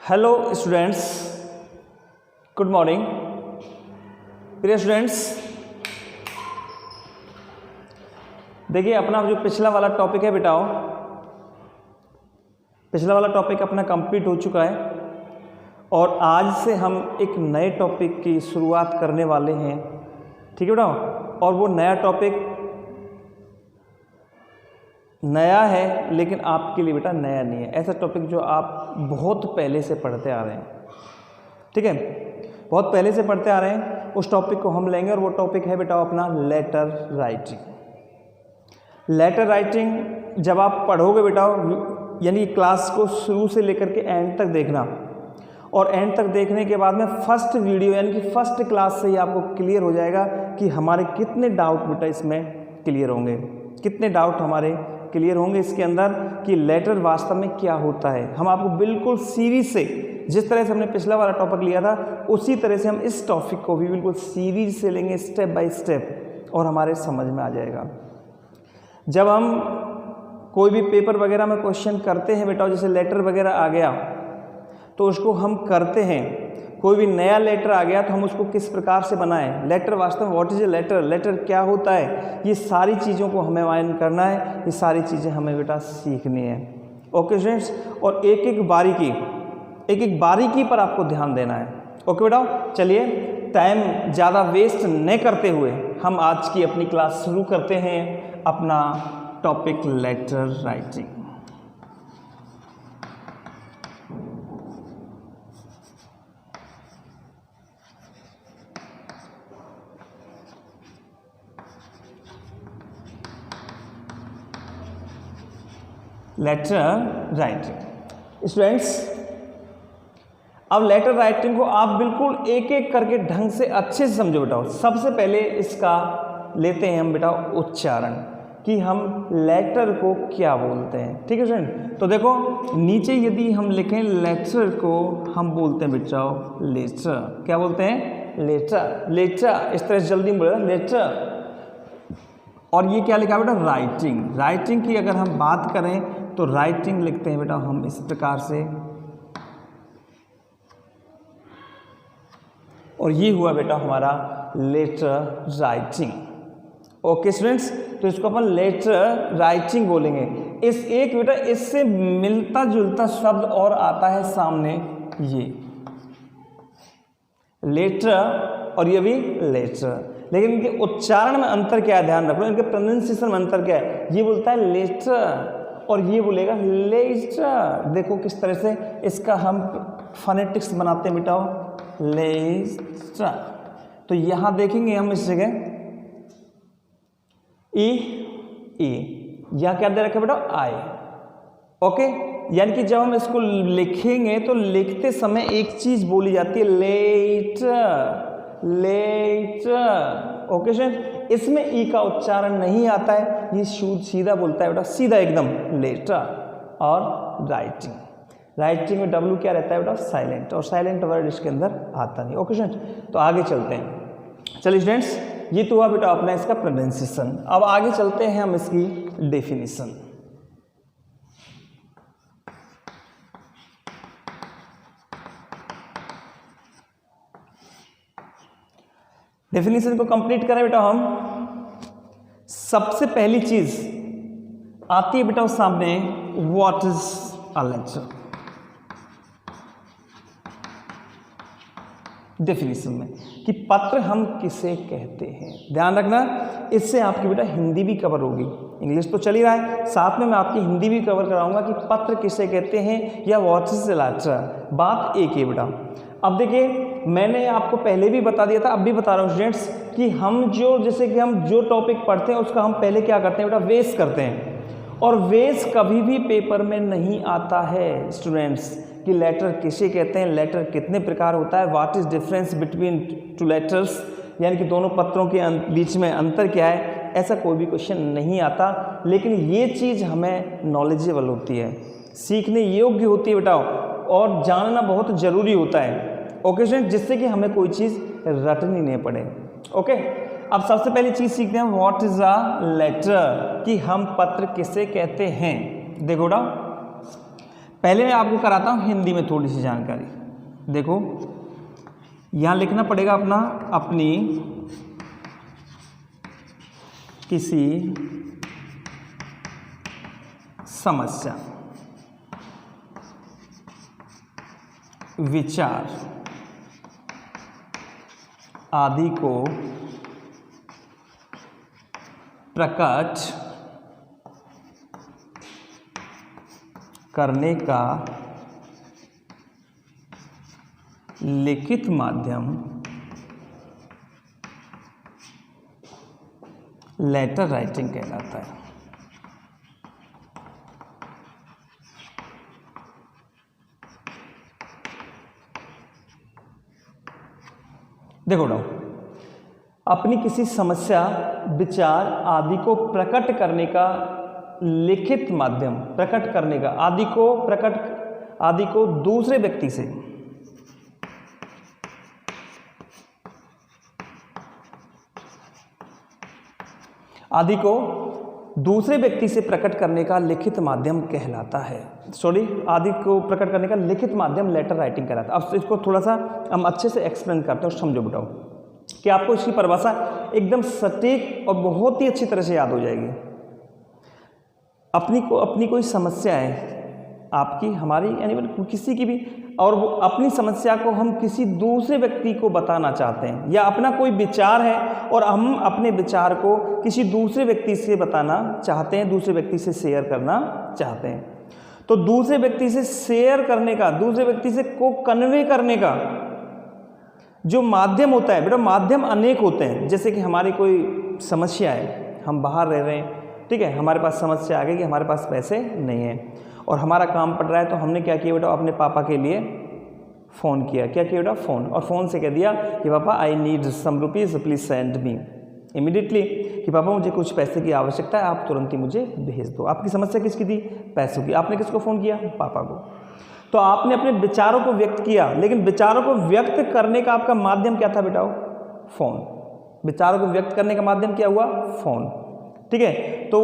Hello students, good morning. प्रिय students, देखिए अपना जो पिछला वाला टॉपिक है बेटाओ, पिछला वाला टॉपिक अपना कंप्लीट हो चुका है और आज से हम एक नए टॉपिक की शुरुआत करने वाले हैं। ठीक है बेटाओ, और वो नया टॉपिक नया है लेकिन आपके लिए बेटा नया नहीं है। ऐसा टॉपिक जो आप बहुत पहले से पढ़ते आ रहे हैं, ठीक है, बहुत पहले से पढ़ते आ रहे हैं, उस टॉपिक को हम लेंगे और वो टॉपिक है बेटा अपना लेटर राइटिंग। लेटर राइटिंग जब आप पढ़ोगे बेटा, यानी क्लास को शुरू से लेकर के एंड तक देखना, और एंड तक देखने के बाद में फर्स्ट वीडियो यानी कि फर्स्ट क्लास से ही आपको क्लियर हो जाएगा कि हमारे कितने डाउट बेटा इसमें क्लियर होंगे, कितने डाउट हमारे क्लियर होंगे इसके अंदर कि लेटर वास्तव में क्या होता है। हम आपको बिल्कुल सीरीज से, जिस तरह से हमने पिछला वाला टॉपिक लिया था उसी तरह से हम इस टॉपिक को भी बिल्कुल सीरीज से लेंगे, स्टेप बाय स्टेप, और हमारे समझ में आ जाएगा। जब हम कोई भी पेपर वगैरह में क्वेश्चन करते हैं बेटा, जैसे लेटर वगैरह आ गया तो उसको हम करते हैं, कोई भी नया लेटर आ गया तो हम उसको किस प्रकार से बनाएं, लेटर वास्तव में what is a letter, letter क्या होता है, ये सारी चीज़ों को हमें मायन करना है, ये सारी चीज़ें हमें बेटा सीखनी है। ओके स्टूडेंट्स, और एक एक बारीकी पर आपको ध्यान देना है। ओके बेटा, चलिए टाइम ज़्यादा वेस्ट न करते हुए हम आज की अपनी क्लास शुरू करते हैं, अपना topic letter writing. Letter writing students, अब लेटर राइटिंग को आप बिल्कुल एक एक करके ढंग से अच्छे से समझो बेटा। सबसे पहले इसका लेते हैं हम बेटा उच्चारण, कि हम लेटर को क्या बोलते हैं। ठीक है स्टूडेंट, तो देखो नीचे यदि हम लिखें लेटर को हम बोलते हैं बेटा लेटर। क्या बोलते हैं? लेटर। लेटर इस तरह से जल्दी बोले लेटर। और ये क्या लिखा बेटा? राइटिंग। राइटिंग की अगर हम बात करें तो राइटिंग लिखते हैं बेटा हम इस प्रकार से, और ये हुआ बेटा हमारा लेटर राइटिंग। ओके स्टूडेंट्स, तो इसको अपन लेटर राइटिंग बोलेंगे। इस एक बेटा इससे मिलता जुलता शब्द और आता है सामने, ये लेटर और ये भी लेटर, लेकिन इनके उच्चारण में अंतर क्या है ध्यान रखो, इनके प्रोनाउंसिएशन में अंतर क्या है। ये बोलता है लेटर और ये बोलेगा लेटर। देखो किस तरह से इसका हम फोनेटिक्स बनाते हैं बेटा, लेटर। तो यहां देखेंगे हम इस जगह ई, यहां क्या दे रखा बेटा? आई। ओके, यानी कि जब हम इसको लिखेंगे तो लिखते समय एक चीज बोली जाती है लेटर, लेटर। ओके सर, इसमें ई का उच्चारण नहीं आता है, ये सीधा बोलता है बेटा, सीधा एकदम लेटर। और राइटिंग, राइटिंग में डब्ल्यू क्या रहता है बेटा? साइलेंट, और साइलेंट वर्ड इसके अंदर आता नहीं। ओके स्टूडेंट, तो आगे चलते हैं। चलिए स्टूडेंट्स, ये तो हुआ बेटा अपना इसका प्रोनाउंसिएशन। अब आगे चलते हैं हम इसकी डेफिनेशन। डेफिनेशन को कंप्लीट करें बेटा हम। सबसे पहली चीज आती है बेटा सामने, what is a letter. Definition में कि पत्र हम किसे कहते हैं। ध्यान रखना, इससे आपकी बेटा हिंदी भी कवर होगी, इंग्लिश तो चल ही रहा है, साथ में मैं आपकी हिंदी भी कवर कराऊंगा कि पत्र किसे कहते हैं या व्हाट इज अ लेटर। बात एक ही बेटा। अब देखिए मैंने आपको पहले भी बता दिया था, अब भी बता रहा हूँ स्टूडेंट्स, कि हम जो जैसे कि हम जो टॉपिक पढ़ते हैं उसका हम पहले क्या करते हैं बेटा? वेस करते हैं। और वेस कभी भी पेपर में नहीं आता है स्टूडेंट्स, कि लेटर किसे कहते हैं, लेटर कितने प्रकार होता है, what is difference between two letters, यानी कि दोनों पत्रों के बीच में अंतर क्या है, ऐसा कोई भी क्वेश्चन नहीं आता। लेकिन ये चीज़ हमें नॉलेजेबल होती है, सीखने योग्य होती है बेटा, और जानना बहुत ज़रूरी होता है। ओके स्टूडेंट, जिससे कि हमें कोई चीज़ रटनी नहीं पड़े। ओके, अब सबसे पहली चीज़ सीखते हैं व्हाट इज अ लेटर, कि हम पत्र किसे कहते हैं। देखो बेटा, पहले मैं आपको कराता हूँ हिंदी में थोड़ी सी जानकारी। देखो यहाँ लिखना पड़ेगा अपना, अपनी किसी समस्या, विचार आदि को प्रकट करने का लिखित माध्यम लेटर राइटिंग कहलाता है। देखो बेटा, अपनी किसी समस्या, विचार आदि को प्रकट करने का लिखित माध्यम, प्रकट करने का, आदि को दूसरे व्यक्ति से, आदि को दूसरे व्यक्ति से प्रकट करने का लिखित माध्यम कहलाता है। आदि को प्रकट करने का लिखित माध्यम लेटर राइटिंग कहलाता है। अब इसको थोड़ा सा हम अच्छे से एक्सप्लेन करते हैं और समझो बेटाओ कि आपको इसकी परिभाषा एकदम सटीक और बहुत ही अच्छी तरह से याद हो जाएगी। अपनी कोई समस्या है, आपकी, हमारी, यानी किसी की भी, और वो अपनी समस्या को हम किसी दूसरे व्यक्ति को बताना चाहते हैं, या अपना कोई विचार है और हम अपने विचार को किसी दूसरे व्यक्ति से बताना चाहते हैं, दूसरे व्यक्ति से शेयर करना चाहते हैं। तो दूसरे व्यक्ति से शेयर करने का, दूसरे व्यक्ति से को कन्वे करने का जो माध्यम होता है बेटा, माध्यम अनेक होते हैं। जैसे कि हमारी कोई समस्या है, हम बाहर रह रहे हैं, ठीक है, हमारे पास समस्या आ गई कि हमारे पास पैसे नहीं हैं और हमारा काम पड़ रहा है, तो हमने क्या किया बेटा, अपने पापा के लिए फ़ोन किया। क्या किया बेटा, फ़ोन, और फ़ोन से कह दिया कि पापा I need some rupees, please send me immediately, कि पापा मुझे कुछ पैसे की आवश्यकता है, आप तुरंत ही मुझे भेज दो। आपकी समस्या किसकी थी, पैसों की। आपने किसको फ़ोन किया, पापा को। तो आपने अपने विचारों को व्यक्त किया, लेकिन विचारों को व्यक्त करने का आपका माध्यम क्या था बेटा, फ़ोन। विचारों को व्यक्त करने का माध्यम क्या हुआ, फ़ोन, ठीक है। तो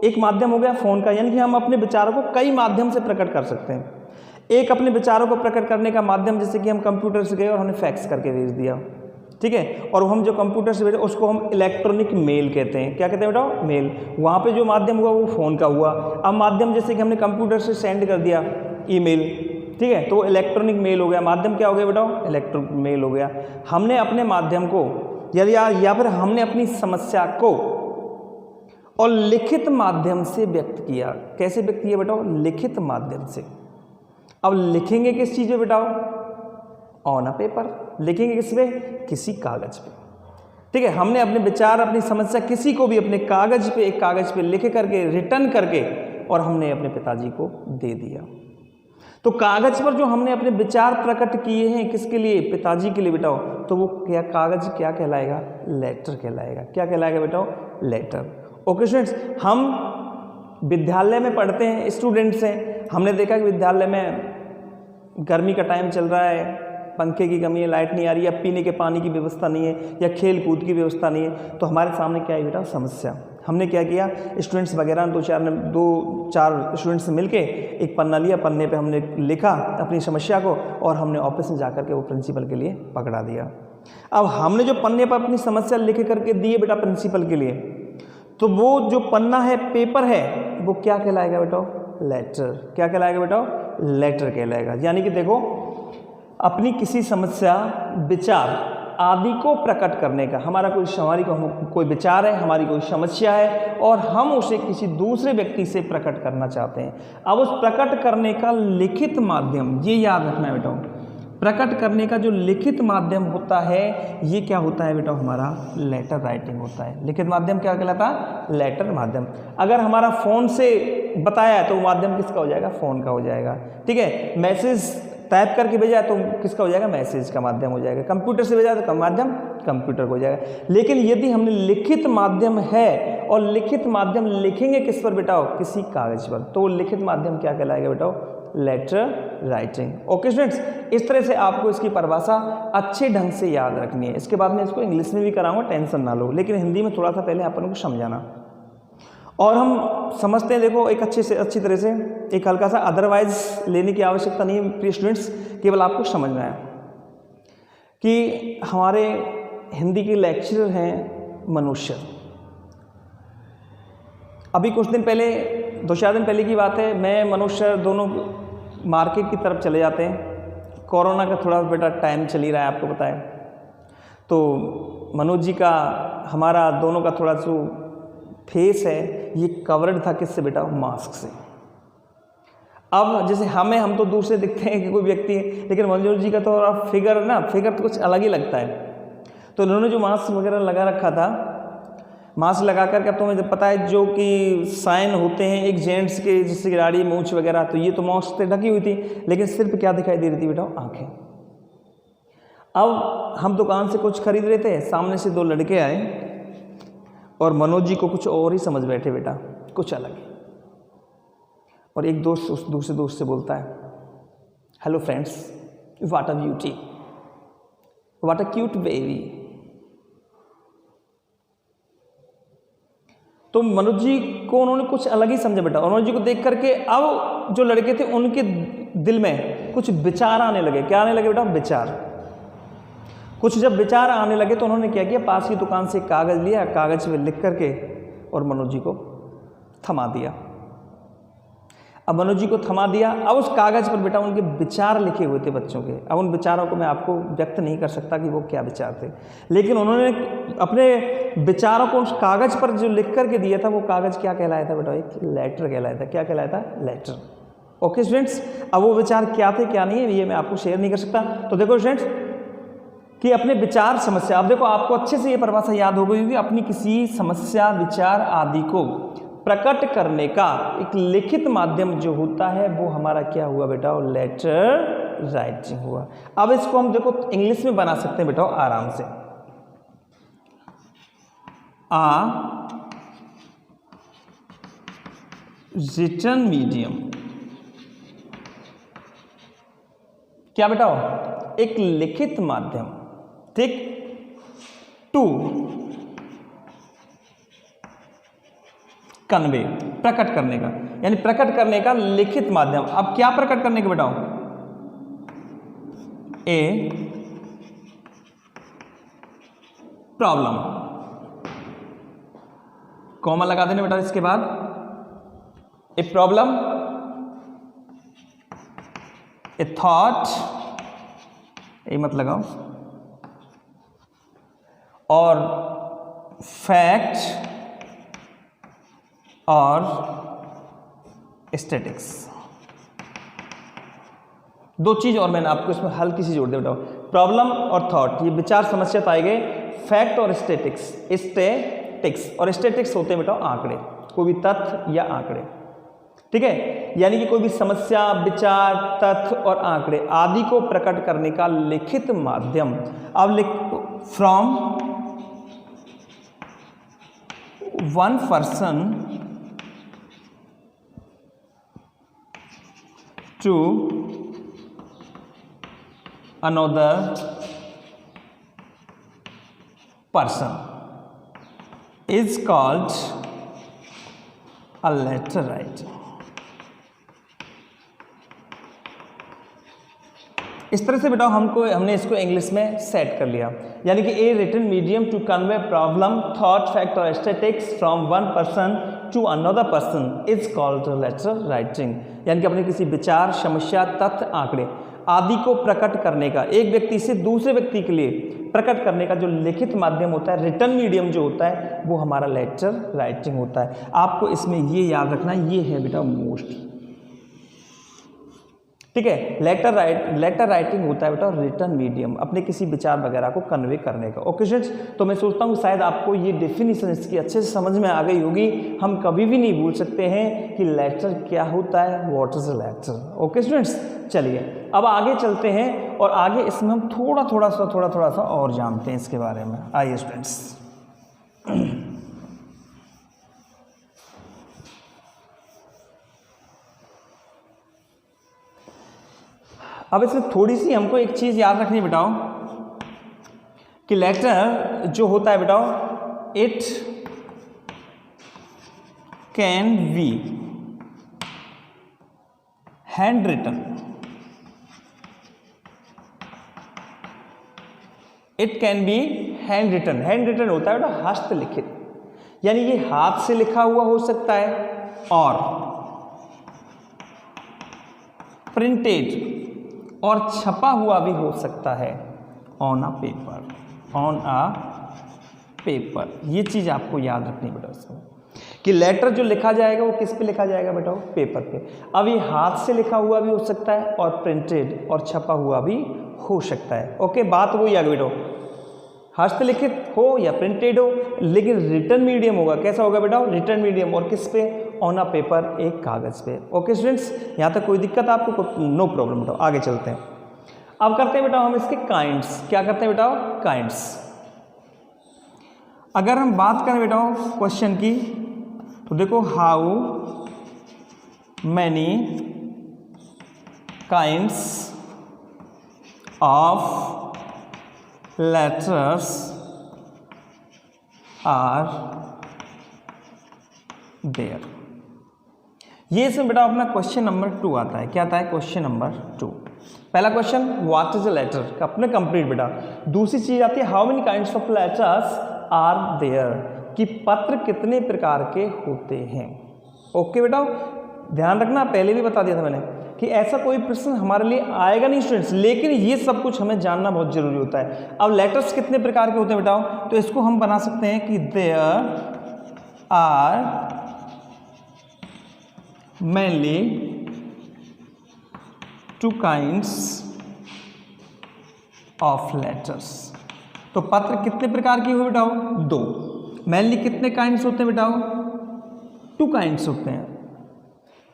एक माध्यम हो गया फ़ोन का, यानी कि हम अपने विचारों को कई माध्यम से प्रकट कर सकते हैं। एक अपने विचारों को प्रकट करने का माध्यम, जैसे कि हम कंप्यूटर से गए और हमने फैक्स करके भेज दिया, ठीक है, और हम जो कंप्यूटर से भेजे उसको हम इलेक्ट्रॉनिक मेल कहते हैं। क्या कहते हैं बेटा, मेल। वहाँ पे जो माध्यम हुआ वो फ़ोन का हुआ। अब माध्यम जैसे कि हमने कंप्यूटर से सेंड कर दिया ईमेल, ठीक है, तो वो इलेक्ट्रॉनिक मेल हो गया। माध्यम क्या हो गया बेटा, इलेक्ट्रॉनिक मेल हो गया। हमने अपने माध्यम को या फिर हमने अपनी समस्या को और लिखित माध्यम से व्यक्त किया। कैसे व्यक्त किया बेटा, लिखित माध्यम से। अब लिखेंगे किस चीज़ पे बेटा, ऑन अ पेपर। लिखेंगे किस पे, किसी कागज पे, ठीक है। हमने अपने विचार, अपनी समस्या किसी को भी अपने कागज पे, एक कागज पे लिख करके, रिटर्न करके, और हमने अपने पिताजी को दे दिया। तो कागज पर जो हमने अपने विचार प्रकट किए हैं, किसके लिए, पिताजी के लिए बेटा, तो वो क्या कागज क्या कहलाएगा, लेटर कहलाएगा। क्या कहलाएगा बेटा, लेटर। ओके स्टूडेंट्स, हम विद्यालय में पढ़ते हैं, स्टूडेंट्स हैं, हमने देखा कि विद्यालय में गर्मी का टाइम चल रहा है, पंखे की कमी है, लाइट नहीं आ रही है, पीने के पानी की व्यवस्था नहीं है, या खेल कूद की व्यवस्था नहीं है। तो हमारे सामने क्या है बेटा, समस्या। हमने क्या किया, स्टूडेंट्स वगैरह दो चार स्टूडेंट्स मिलके एक पन्ना लिया, पन्ने पे हमने लिखा अपनी समस्या को, और हमने ऑफिस में जाकर के वो प्रिंसिपल के लिए पकड़ा दिया। अब हमने जो पन्ने पर अपनी समस्या लिख करके दिए बेटा प्रिंसिपल के लिए, तो वो जो पन्ना है, पेपर है, वो क्या कहलाएगा बेटा, लेटर। क्या कहलाएगा बेटा, लेटर कहलाएगा। यानी कि देखो, अपनी किसी समस्या, विचार आदि को प्रकट करने का, हमारी कोई विचार है, हमारी कोई समस्या है, और हम उसे किसी दूसरे व्यक्ति से प्रकट करना चाहते हैं। अब उस प्रकट करने का लिखित माध्यम, ये याद रखना है बेटा, प्रकट करने का जो लिखित माध्यम होता है, ये क्या होता है बेटा, हमारा लेटर राइटिंग होता है। लिखित माध्यम क्या कहलाता है, लेटर माध्यम। अगर हमारा फ़ोन से बताया है तो माध्यम किसका हो जाएगा, फ़ोन का हो जाएगा, ठीक है। मैसेज टाइप करके भेजा तो किसका हो जाएगा, मैसेज का माध्यम हो जाएगा। कंप्यूटर से भेजा तो माध्यम कंप्यूटर का हो जाएगा। लेकिन यदि हमने लिखित माध्यम है, और लिखित माध्यम लिखेंगे किस पर बेटा, किसी कागज पर, तो लिखित माध्यम क्या कहलाएगा बेटा, लेटर राइटिंग। ओके स्टूडेंट्स, इस तरह से आपको इसकी परिभाषा अच्छे ढंग से याद रखनी है। इसके बाद में इसको इंग्लिश में भी कराऊंगा, टेंशन ना लो, लेकिन हिंदी में थोड़ा सा पहले अपन को समझाना। और हम समझते हैं, देखो एक अच्छी तरह से एक हल्का सा अदरवाइज लेने की आवश्यकता नहीं है प्रिय स्टूडेंट्स, केवल आपको समझना है कि हमारे हिंदी के लेक्चरर हैं मनुष्य। अभी कुछ दिन पहले, 2-4 दिन पहले की बात है, मैं मनुष्य दोनों मार्केट की तरफ चले जाते हैं। कोरोना का थोड़ा बेटा टाइम चल ही रहा है, आपको पता है। तो मनोज जी का, हमारा दोनों का थोड़ा सा फेस है ये कवर्ड था, किससे बेटा? मास्क से। अब जैसे हम तो दूर से दिखते हैं कि कोई व्यक्ति है, लेकिन मनोज जी का तो फिगर तो कुछ अलग ही लगता है। तो उन्होंने जो मास्क वगैरह लगा रखा था, मास्क लगा करके, अब तुम्हें पता है जो कि साइन होते हैं एक जेंट्स के, जिससे गाड़ी मूंछ वगैरह, तो ये तो मास्क से ढकी हुई थी, लेकिन सिर्फ क्या दिखाई दे रही थी बेटा? आंखें। अब हम दुकान से कुछ खरीद रहे थे, सामने से 2 लड़के आए और मनोज जी को कुछ और ही समझ बैठे बेटा, कुछ अलग। और एक दोस्त उस दूसरे दोस्त से बोलता है, hello friends, what a beauty, what a cute baby. तो मनोज जी को उन्होंने कुछ अलग ही समझा बेटा। मनोज जी को देख करके अब जो लड़के थे उनके दिल में कुछ विचार आने लगे। क्या आने लगे बेटा? विचार। कुछ जब विचार आने लगे तो उन्होंने क्या किया, पास की दुकान से कागज़ लिया, कागज़ में लिख करके और मनोज जी को थमा दिया। अब मनोज जी को थमा दिया, अब उस कागज़ पर बेटा उनके विचार लिखे हुए थे बच्चों के। अब उन विचारों को मैं आपको व्यक्त नहीं कर सकता कि वो क्या विचार थे, लेकिन उन्होंने अपने विचारों को उस कागज़ पर जो लिख करके दिया था, वो कागज़ क्या कहलाया था बेटा? एक लेटर कहलाया था। क्या कहलाया था? लेटर। ओके स्टूडेंट्स, अब वो विचार क्या थे क्या नहीं है ये मैं आपको शेयर नहीं कर सकता। तो देखो स्टूडेंट्स कि अपने विचार, समस्या, अब देखो आपको अच्छे से ये परिभाषा याद हो गई होगी, अपनी किसी समस्या, विचार आदि को प्रकट करने का एक लिखित माध्यम जो होता है वो हमारा क्या हुआ बेटा? लेटर राइटिंग हुआ। अब इसको हम देखो इंग्लिश में बना सकते हैं बेटा आराम से। रिटन मीडियम क्या बेटा? एक लिखित माध्यम, ठीक, टू कन्वे, प्रकट करने का, यानी प्रकट करने का लिखित माध्यम। अब क्या प्रकट करने का बेटा? ए प्रॉब्लम, कॉमा लगा देने बेटा इसके बाद, ए प्रॉब्लम, ए थॉट, ये मत लगाओ, और फैक्ट और स्टैटिक्स। 2 चीज और मैंने आपको इसमें हल्की सी जोड़ दे बेटा, प्रॉब्लम और थॉट, ये विचार समस्या पाए गए। फैक्ट और स्टैटिक्स, और स्टैटिक्स होते हैं बेटा आंकड़े, कोई भी तथ्य या आंकड़े, ठीक है, यानी कि कोई भी समस्या, विचार, तथ्य और आंकड़े आदि को प्रकट करने का लिखित माध्यम। अब from one person to another person is called a letter writing। इस तरह से बेटा हमने इसको इंग्लिश में सेट कर लिया, यानी कि a written medium to convey problem, thought, fact और statics from one person to another person is called letter writing. यानी कि अपने किसी विचार, समस्या, तथ्य, आंकड़े आदि को प्रकट करने का, एक व्यक्ति से दूसरे व्यक्ति के लिए प्रकट करने का जो लिखित माध्यम होता है, रिटन मीडियम जो होता है, वो हमारा लेटर राइटिंग होता है। आपको इसमें ये याद रखना, ये है बेटा मोस्ट, ठीक है। लेटर राइटिंग होता है बेटा रिटन मीडियम, अपने किसी विचार वगैरह को कन्वे करने का। ओके स्टूडेंट्स, तो मैं सोचता हूँ शायद आपको ये डेफिनेशन इसकी अच्छे से समझ में आ गई होगी। हम कभी भी नहीं भूल सकते हैं कि लेटर क्या होता है, what is a letter. Okay students, चलिए अब आगे चलते हैं और आगे इसमें हम थोड़ा सा और जानते हैं इसके बारे में। आइए स्टूडेंट्स, अब इसमें थोड़ी सी हमको एक चीज़ याद रखनी बेटाओ कि लेटर जो होता है बेटाओ, it can be hand written, it can be hand written. Hand written होता है बेटा हस्तलिखित, यानी ये हाथ से लिखा हुआ हो सकता है और प्रिंटेड और छपा हुआ भी हो सकता है on a paper, on a paper. ये चीज आपको याद रखनी बेटा उसमें कि लेटर जो लिखा जाएगा वो किस पे लिखा जाएगा बेटा, वो पेपर पे। अब ये हाथ से लिखा हुआ भी हो सकता है और प्रिंटेड और छपा हुआ भी हो सकता है। ओके, बात वही आ गई बेटा, हस्तलिखित हो या प्रिंटेड हो, लेकिन रिटन मीडियम होगा। कैसा होगा बेटा, रिटन मीडियम, और किस पे, ऑन अ पेपर, एक कागज पे। ओके स्टूडेंट्स, यहाँ तक कोई दिक्कत आपको? नो प्रॉब्लम बेटा, आगे चलते हैं। अब करते हैं बेटा हम इसके काइंड्स। क्या करते हैं बेटा, काइंड्स। अगर हम बात करें बेटा क्वेश्चन की, तो देखो how many kinds of letters are there. ये इसमें बेटा अपना क्वेश्चन नंबर 2 आता है। क्या आता है, क्वेश्चन नंबर 2। पहला question what is a letter, अपने कंप्लीट बेटा। दूसरी चीज आती है how many kinds of letters are there, कि पत्र कितने प्रकार के होते हैं। ओके बेटा, ध्यान रखना, पहले भी बता दिया था मैंने कि ऐसा कोई प्रश्न हमारे लिए आएगा नहीं स्टूडेंट्स, लेकिन ये सब कुछ हमें जानना बहुत जरूरी होता है। अब लेटर्स कितने प्रकार के होते हैं बेटा, तो इसको हम बना सकते हैं कि there are mainly 2 kinds of letters. तो पत्र कितने प्रकार के हुए बेटाओ, 2। मेनली कितने काइंड्स होते हैं बेटाओ, 2 काइंड्स होते हैं।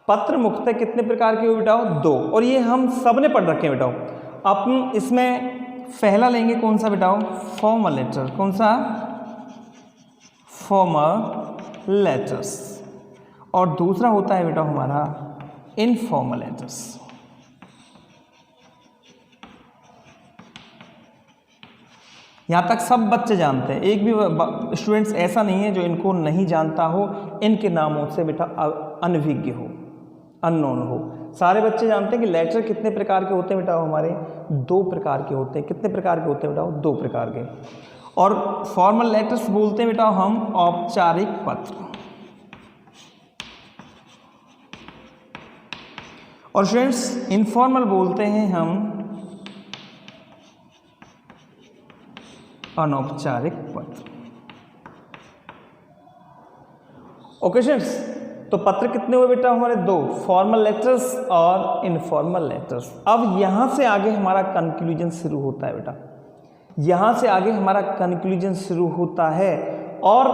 पत्र मुख्यतः कितने प्रकार के हुए बेटाओ, 2। और ये हम सब ने पढ़ रखे हैं बेटाओ। अपन इसमें पहला लेंगे कौन सा बेटाओ, फॉर्मल लेटर। कौन सा, फॉर्मल लेटर्स। और दूसरा होता है बेटा हमारा इनफॉर्मल लेटर्स। यहाँ तक सब बच्चे जानते हैं, एक भी स्टूडेंट्स ऐसा नहीं है जो इनको नहीं जानता हो, इनके नामों से बेटा अनभिज्ञ हो, अननोन हो। सारे बच्चे जानते हैं कि लेटर कितने प्रकार के होते हैं बेटा, हमारे 2 प्रकार के होते हैं। कितने प्रकार के होते हैं बेटा, 2 प्रकार के। और फॉर्मल लेटर्स बोलते हैं बेटा हम औपचारिक पत्र। और स्टूडेंट्स इनफॉर्मल बोलते हैं हम अनौपचारिक पत्र। ओके स्टूडेंट्स, तो पत्र कितने हुए बेटा हमारे, 2, फॉर्मल लेटर्स और इनफॉर्मल लेटर्स। अब यहां से आगे हमारा कंक्लूजन शुरू होता है बेटा, यहां से आगे हमारा कंक्लूजन शुरू होता है और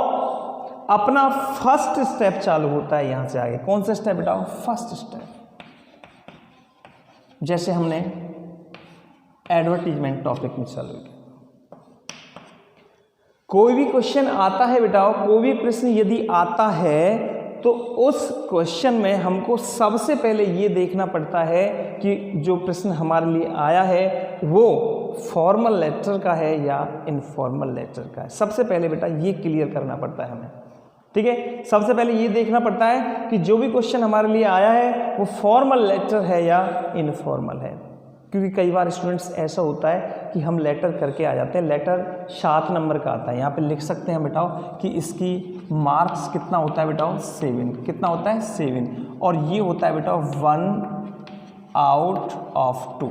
अपना फर्स्ट स्टेप चालू होता है यहां से आगे। कौन सा स्टेप बेटा, फर्स्ट स्टेप। जैसे हमने एडवर्टीजमेंट टॉपिक में चालू किया। कोई भी क्वेश्चन आता है बेटा, कोई भी प्रश्न यदि आता है तो उस क्वेश्चन में हमको सबसे पहले ये देखना पड़ता है कि जो प्रश्न हमारे लिए आया है वो फॉर्मल लेटर का है या इनफॉर्मल लेटर का है। सबसे पहले बेटा ये क्लियर करना पड़ता है हमें, ठीक है। सबसे पहले ये देखना पड़ता है कि जो भी क्वेश्चन हमारे लिए आया है वो फॉर्मल लेटर है या इनफॉर्मल है। क्योंकि कई बार स्टूडेंट्स ऐसा होता है कि हम लेटर करके आ जाते हैं, लेटर 7 नंबर का आता है, यहाँ पे लिख सकते हैं बेटाओ कि इसकी मार्क्स कितना होता है बेटाओ, 7। कितना होता है, 7। और ये होता है बेटाओ 1 आउट ऑफ 2,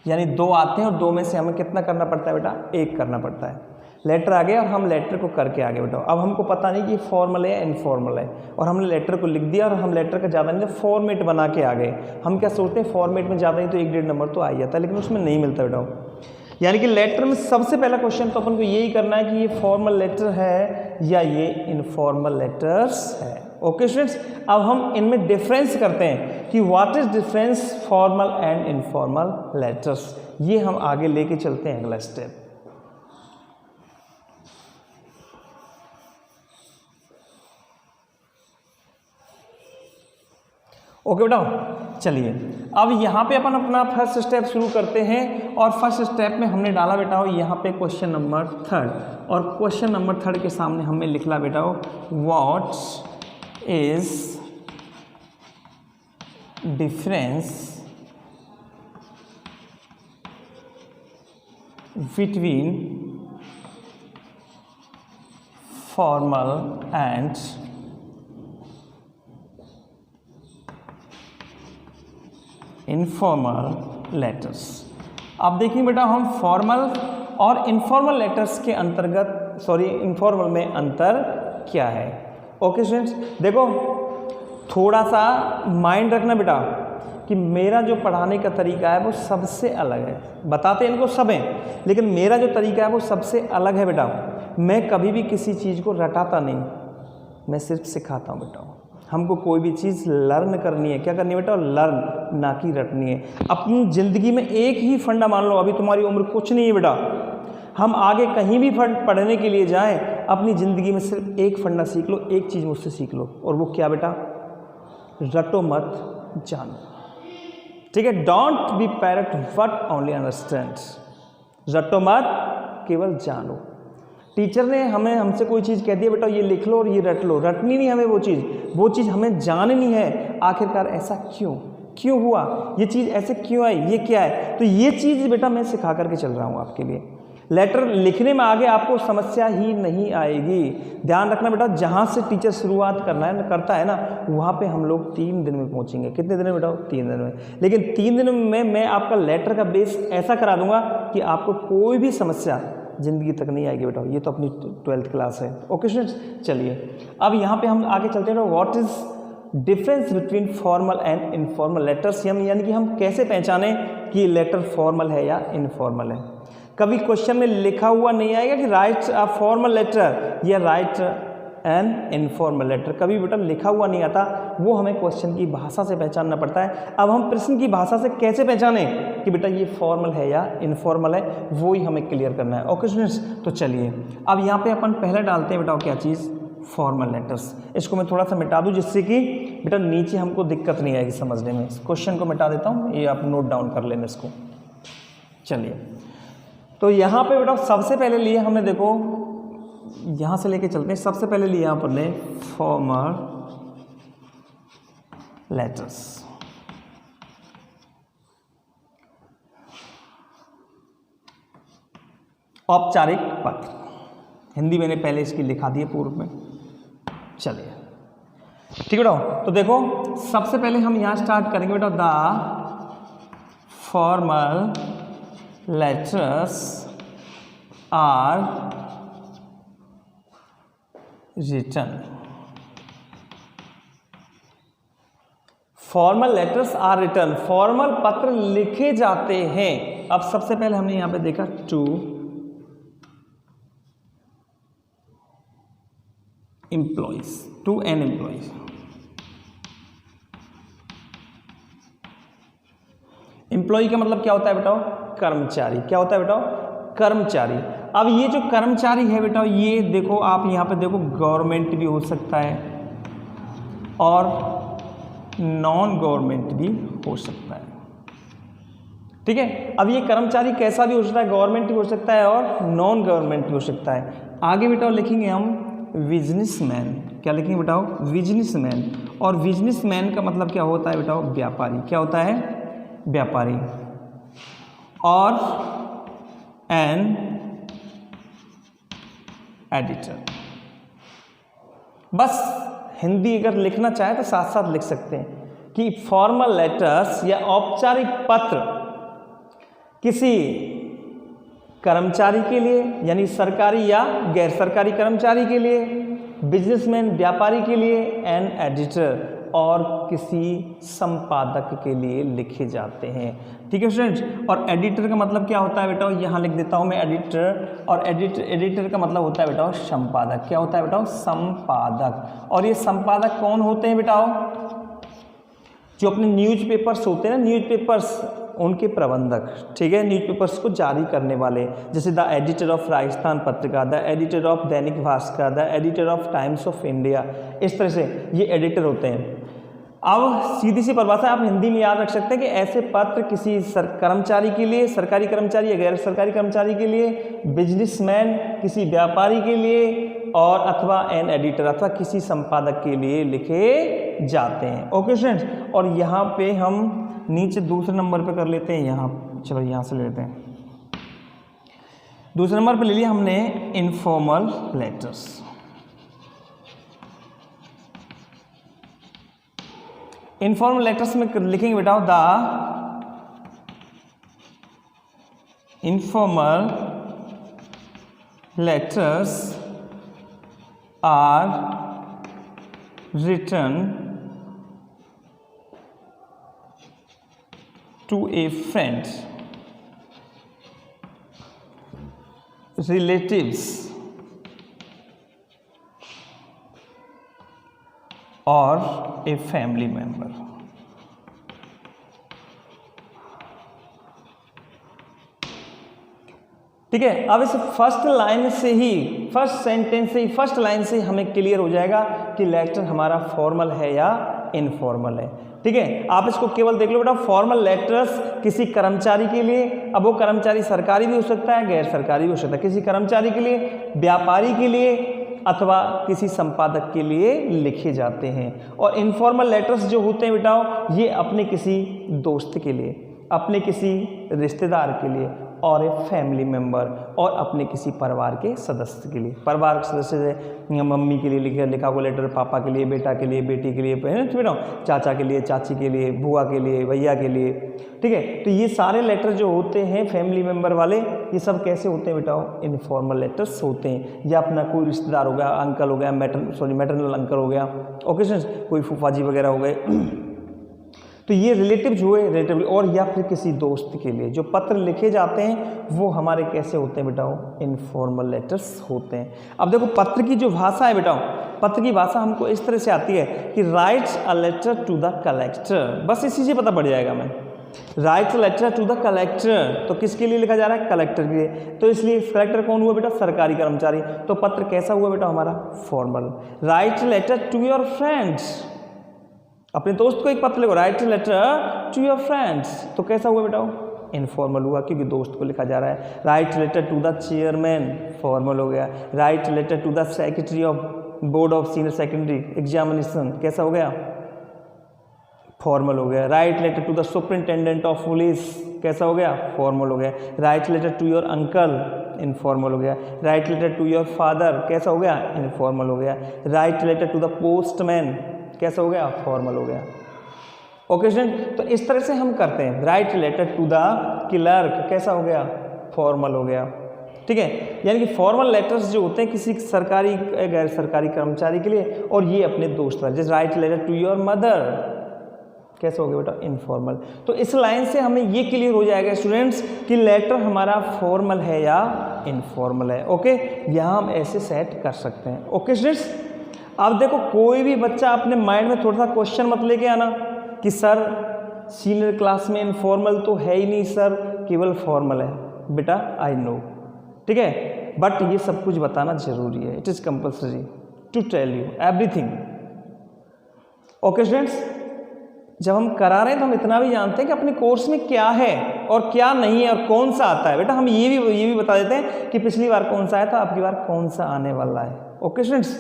यानी 2 आते हैं और 2 में से हमें कितना करना पड़ता है बेटा, 1 करना पड़ता है। लेटर आ गया और हम लेटर को करके आ गए बेटा। अब हमको पता नहीं कि फॉर्मल है या इनफॉर्मल है, और हमने लेटर को लिख दिया और हम लेटर का ज़्यादा नहीं फॉर्मेट बना के आ गए। हम क्या सोचते हैं फॉर्मेट में ज़्यादा नहीं तो 1-1.5 नंबर तो आ ही जाता है, लेकिन उसमें नहीं मिलता बेटा। यानी कि लेटर में सबसे पहला क्वेश्चन तो अपन को यही करना है कि ये फॉर्मल लेटर है या ये इनफॉर्मल लेटर्स है। ओके स्टूडेंट्स, अब हम इनमें डिफरेंस करते हैं कि what is difference formal and informal letters. ये हम आगे लेके चलते हैं अगला स्टेप। ओके बेटा, चलिए अब यहाँ पे अपन अपना फर्स्ट स्टेप शुरू करते हैं और फर्स्ट स्टेप में हमने डाला बेटा हो यहाँ पे क्वेश्चन नंबर 3 और क्वेश्चन नंबर 3 के सामने हमने लिखला बेटा हो what is difference between formal and informal letters. अब देखिए बेटा हम फॉर्मल और इनफॉर्मल लेटर्स के अंतर्गत इनफॉर्मल में अंतर क्या है। ओके स्टूडेंट्स, देखो थोड़ा सा माइंड रखना बेटा कि मेरा जो पढ़ाने का तरीका है वो सबसे अलग है। बताते इनको सब हैं, लेकिन मेरा जो तरीका है वो सबसे अलग है बेटा। मैं कभी भी किसी चीज़ को रटाता नहीं, मैं सिर्फ सिखाता हूँ बेटा। हमको कोई भी चीज़ लर्न करनी है, क्या करनी है बेटा? लर्न, ना कि रटनी है। अपनी ज़िंदगी में एक ही फंडा मान लो, अभी तुम्हारी उम्र कुछ नहीं है बेटा, हम आगे कहीं भी पढ़ने के लिए जाएं, अपनी ज़िंदगी में सिर्फ एक फंडा सीख लो, एक चीज़ मुझसे सीख लो, और वो क्या बेटा? रटो मत, जानो। ठीक है, don't be parrot but only understand. रटो मत, केवल जानो। टीचर ने हमसे कोई चीज़ कह दी बेटा ये लिख लो और ये रट लो, रटनी नहीं हमें वो चीज़ हमें जाननी है। आखिरकार ऐसा क्यों हुआ, ये चीज़ ऐसे क्यों आई, ये क्या है? तो ये चीज़ बेटा मैं सिखा करके चल रहा हूँ आपके लिए। लेटर लिखने में आगे आपको समस्या ही नहीं आएगी। ध्यान रखना बेटा, जहाँ से टीचर शुरुआत करता है ना, वहाँ पे हम लोग 3 दिन में पहुँचेंगे। कितने दिन में बेटा? 3 दिन में। लेकिन 3 दिन में मैं आपका लेटर का बेस ऐसा करा दूंगा कि आपको कोई भी समस्या ज़िंदगी तक नहीं आएगी बेटा। ये तो अपनी 12th क्लास है। ओके स्टूडेंट्स, चलिए अब यहाँ पे हम आगे चलते हैं। What is difference between formal and informal letters. यानी कि हम कैसे पहचाने कि लेटर फॉर्मल है या इनफॉर्मल है। कभी क्वेश्चन में लिखा हुआ नहीं आएगा कि राइट अ फॉर्मल लेटर या राइट एन इनफॉर्मल लेटर, कभी बेटा लिखा हुआ नहीं आता। वो हमें क्वेश्चन की भाषा से पहचानना पड़ता है। अब हम प्रश्न की भाषा से कैसे पहचाने कि बेटा ये फॉर्मल है या इनफॉर्मल है, वो ही हमें क्लियर करना है। ओके स्टूडेंट्स, तो चलिए अब यहाँ पे अपन पहले डालते हैं बेटा क्या चीज़? Formal letters. इसको मैं थोड़ा सा मिटा दूँ जिससे कि बेटा नीचे हमको दिक्कत नहीं आएगी समझने में। इस क्वेश्चन को मिटा देता हूँ, ये आप नोट डाउन कर लेना इसको। चलिए तो यहाँ पे बेटा सबसे पहले लिए हमने, देखो यहाँ से लेके चलते हैं। सबसे पहले लिया यहाँ पर ने फॉर्मल लेटर्स। औपचारिक पत्र, हिंदी मैंने पहले इसकी लिखा दी है पूर्व में। चलिए ठीक बेटा, तो देखो सबसे पहले हम यहाँ स्टार्ट करेंगे बेटा, the formal letters are written. Formal letters are written, formal पत्र लिखे जाते हैं। अब सबसे पहले हमने यहां पे देखा to employees, to an employees. Employee का मतलब क्या होता है बेटा? कर्मचारी। क्या होता है बेटा? कर्मचारी। अब ये जो कर्मचारी है बेटा, ये देखो आप यहाँ पे देखो, गवर्नमेंट भी हो सकता है और नॉन गवर्नमेंट भी हो सकता है। ठीक है, अब ये कर्मचारी कैसा भी हो सकता है, गवर्नमेंट भी हो सकता है और नॉन गवर्नमेंट भी हो सकता है। आगे बेटा लिखेंगे हम बिजनेसमैन। क्या लिखेंगे बेटा? बिजनेसमैन। और बिजनेसमैन का मतलब क्या होता है बेटा? व्यापारी। क्या होता है? व्यापारी। और एन एडिटर। बस हिंदी अगर लिखना चाहे तो साथ साथ लिख सकते हैं कि फॉर्मल लेटर्स या औपचारिक पत्र किसी कर्मचारी के लिए, यानी सरकारी या गैर सरकारी कर्मचारी के लिए, बिजनेसमैन व्यापारी के लिए, एन एडिटर और किसी संपादक के लिए लिखे जाते हैं। ठीक है स्टूडेंट्स, और एडिटर का मतलब क्या होता है बेटा? यहाँ लिख देता हूँ मैं एडिटर, और एडिटर का मतलब होता है बेटा संपादक। क्या होता है बेटा? संपादक। और ये संपादक कौन होते हैं बेटा? जो अपने न्यूज़पेपर्स होते हैं ना, न्यूज़पेपर्स, उनके प्रबंधक। ठीक है, न्यूज़पेपर्स को जारी करने वाले, जैसे the editor of Rajasthan Patrika, the editor of Dainik Bhaskar, the editor of times of India. इस तरह से ये एडिटर होते हैं। अब सीधी सी परिभाषा आप हिंदी में याद रख सकते हैं कि ऐसे पत्र किसी कर्मचारी के लिए, सरकारी कर्मचारी या गैर सरकारी कर्मचारी के लिए, बिजनेसमैन किसी व्यापारी के लिए, और अथवा एन एडिटर अथवा किसी संपादक के लिए लिखे जाते हैं। ओके स्टूडेंट्स, और यहाँ पे हम नीचे दूसरे नंबर पे कर लेते हैं, यहाँ चलो यहाँ से ले लेते हैं। दूसरे नंबर पे ले लिया हमने इनफॉर्मल लेटर्स। इनफॉर्मल लेटर्स में लिखेंगे बेटा the informal letters are written to a friend, relatives or a family member। ठीक है, अब इस फर्स्ट लाइन से ही, फर्स्ट सेंटेंस से ही, फर्स्ट लाइन से हमें क्लियर हो जाएगा कि लेटर हमारा फॉर्मल है या इनफॉर्मल है। ठीक है, आप इसको केवल देख लो बेटा, फॉर्मल लेटर्स किसी कर्मचारी के लिए, अब वो कर्मचारी सरकारी भी हो सकता है, गैर सरकारी भी हो सकता है, किसी कर्मचारी के लिए, व्यापारी के लिए अथवा किसी संपादक के लिए लिखे जाते हैं। और इनफॉर्मल लेटर्स जो होते हैं बेटा, ये अपने किसी दोस्त के लिए, अपने किसी रिश्तेदार के लिए, और ए फैमिली मेंबर, और अपने किसी परिवार के सदस्य के लिए। परिवार के सदस्य से मम्मी के लिए लिखा हुआ लेटर, पापा के लिए, बेटा के लिए, बेटी के लिए, बेटा चाचा के लिए, चाची के लिए, बुआ के लिए, भैया के लिए। ठीक है, तो ये सारे लेटर जो होते हैं फैमिली मेंबर वाले, ये सब कैसे होते हैं बेटा? इनफॉर्मल लेटर्स होते हैं। या अपना कोई रिश्तेदार हो गया, अंकल हो गया, मैटरनल अंकल हो गया, ओके, कोई फूफा जी वगैरह हो गए, तो ये रिलेटिव्स हुए, रिलेटिव, और या फिर किसी दोस्त के लिए जो पत्र लिखे जाते हैं वो हमारे कैसे होते हैं बेटा? इनफॉर्मल लेटर्स होते हैं। अब देखो पत्र की जो भाषा है बेटा, पत्र की भाषा हमको इस तरह से आती है कि writes a letter to the collector, बस इसी से पता पड़ जाएगा मैं, writes a letter to the collector, तो किसके लिए लिखा जा रहा है? कलेक्टर के लिए। तो इसलिए कलेक्टर कौन हुआ बेटा? सरकारी कर्मचारी। तो पत्र कैसा हुआ बेटा हमारा? Formal. Write letter to your friends, अपने दोस्त को एक पत्र लिखो, write letter to your friends, तो कैसा हुआ बेटा? इनफॉर्मल हुआ, क्योंकि दोस्त को लिखा जा रहा है। Write letter to the chairman, formal हो गया। Write letter to the secretary of board of senior secondary examination, कैसा हो गया? फॉर्मल हो गया। Write letter to the superintendent of police, कैसा हो गया? फॉर्मल हो गया। Write letter to your uncle, informal हो गया। Write letter to your father, कैसा हो गया? इनफॉर्मल हो गया। Write letter to the postman, कैसा हो गया? फॉर्मल हो गया। ओके स्टूडेंट, तो इस तरह से हम करते हैं। Write letter to the clerk, कैसा हो गया? फॉर्मल हो गया। ठीक है, यानी कि फॉर्मल लेटर्स जो होते हैं किसी सरकारी गैर सरकारी कर्मचारी के लिए, और ये अपने दोस्त वाले, जैसे write letter to your mother, कैसे हो गया बेटा? इनफॉर्मल। तो इस लाइन से हमें ये क्लियर हो जाएगा स्टूडेंट्स कि लेटर हमारा फॉर्मल है या इनफॉर्मल है। ओके, यहाँ हम ऐसे सेट कर सकते हैं। ओके स्टूडेंट्स, अब देखो कोई भी बच्चा अपने माइंड में थोड़ा सा क्वेश्चन मत लेके आना कि सर सीनियर क्लास में इनफॉर्मल तो है ही नहीं सर, केवल फॉर्मल है। बेटा आई नो, ठीक है, बट ये सब कुछ बताना जरूरी है। It is compulsory to tell you everything. Okay students, जब हम करा रहे हैं तो हम इतना भी जानते हैं कि अपने कोर्स में क्या है और क्या नहीं है और कौन सा आता है। बेटा हम ये भी बता देते हैं कि पिछली बार कौन सा आया था, अब की बार कौन सा आने वाला है। ओके स्टूडेंट्स,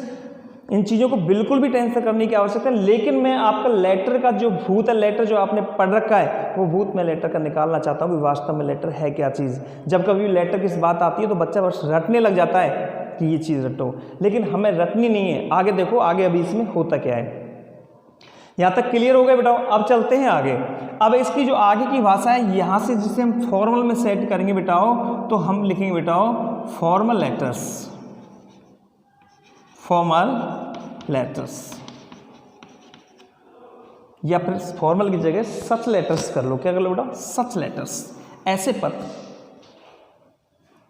इन चीज़ों को बिल्कुल भी टेंशन करने की आवश्यकता है, लेकिन मैं आपका लेटर का जो भूत है, लेटर जो आपने पढ़ रखा है, वो भूत मैं लेटर का निकालना चाहता हूँ कि वास्तव में लेटर है क्या चीज़। जब कभी लेटर की बात आती है तो बच्चा बस रटने लग जाता है कि ये चीज़ रटो, लेकिन हमें रटनी नहीं है। आगे देखो, आगे अभी इसमें होता क्या है। यहाँ तक क्लियर हो गया बेटा? अब चलते हैं आगे। अब इसकी जो आगे की भाषा है, यहाँ से जिसे हम फॉर्मल में सेट करेंगे बेटाओ, तो हम लिखेंगे बेटाओ फॉर्मल लेटर्स, फॉर्मल लेटर्स, या फिर फॉर्मल की जगह सच लेटर्स कर लो। क्या कर लो बेटा? सच लेटर्स, ऐसे पत्र,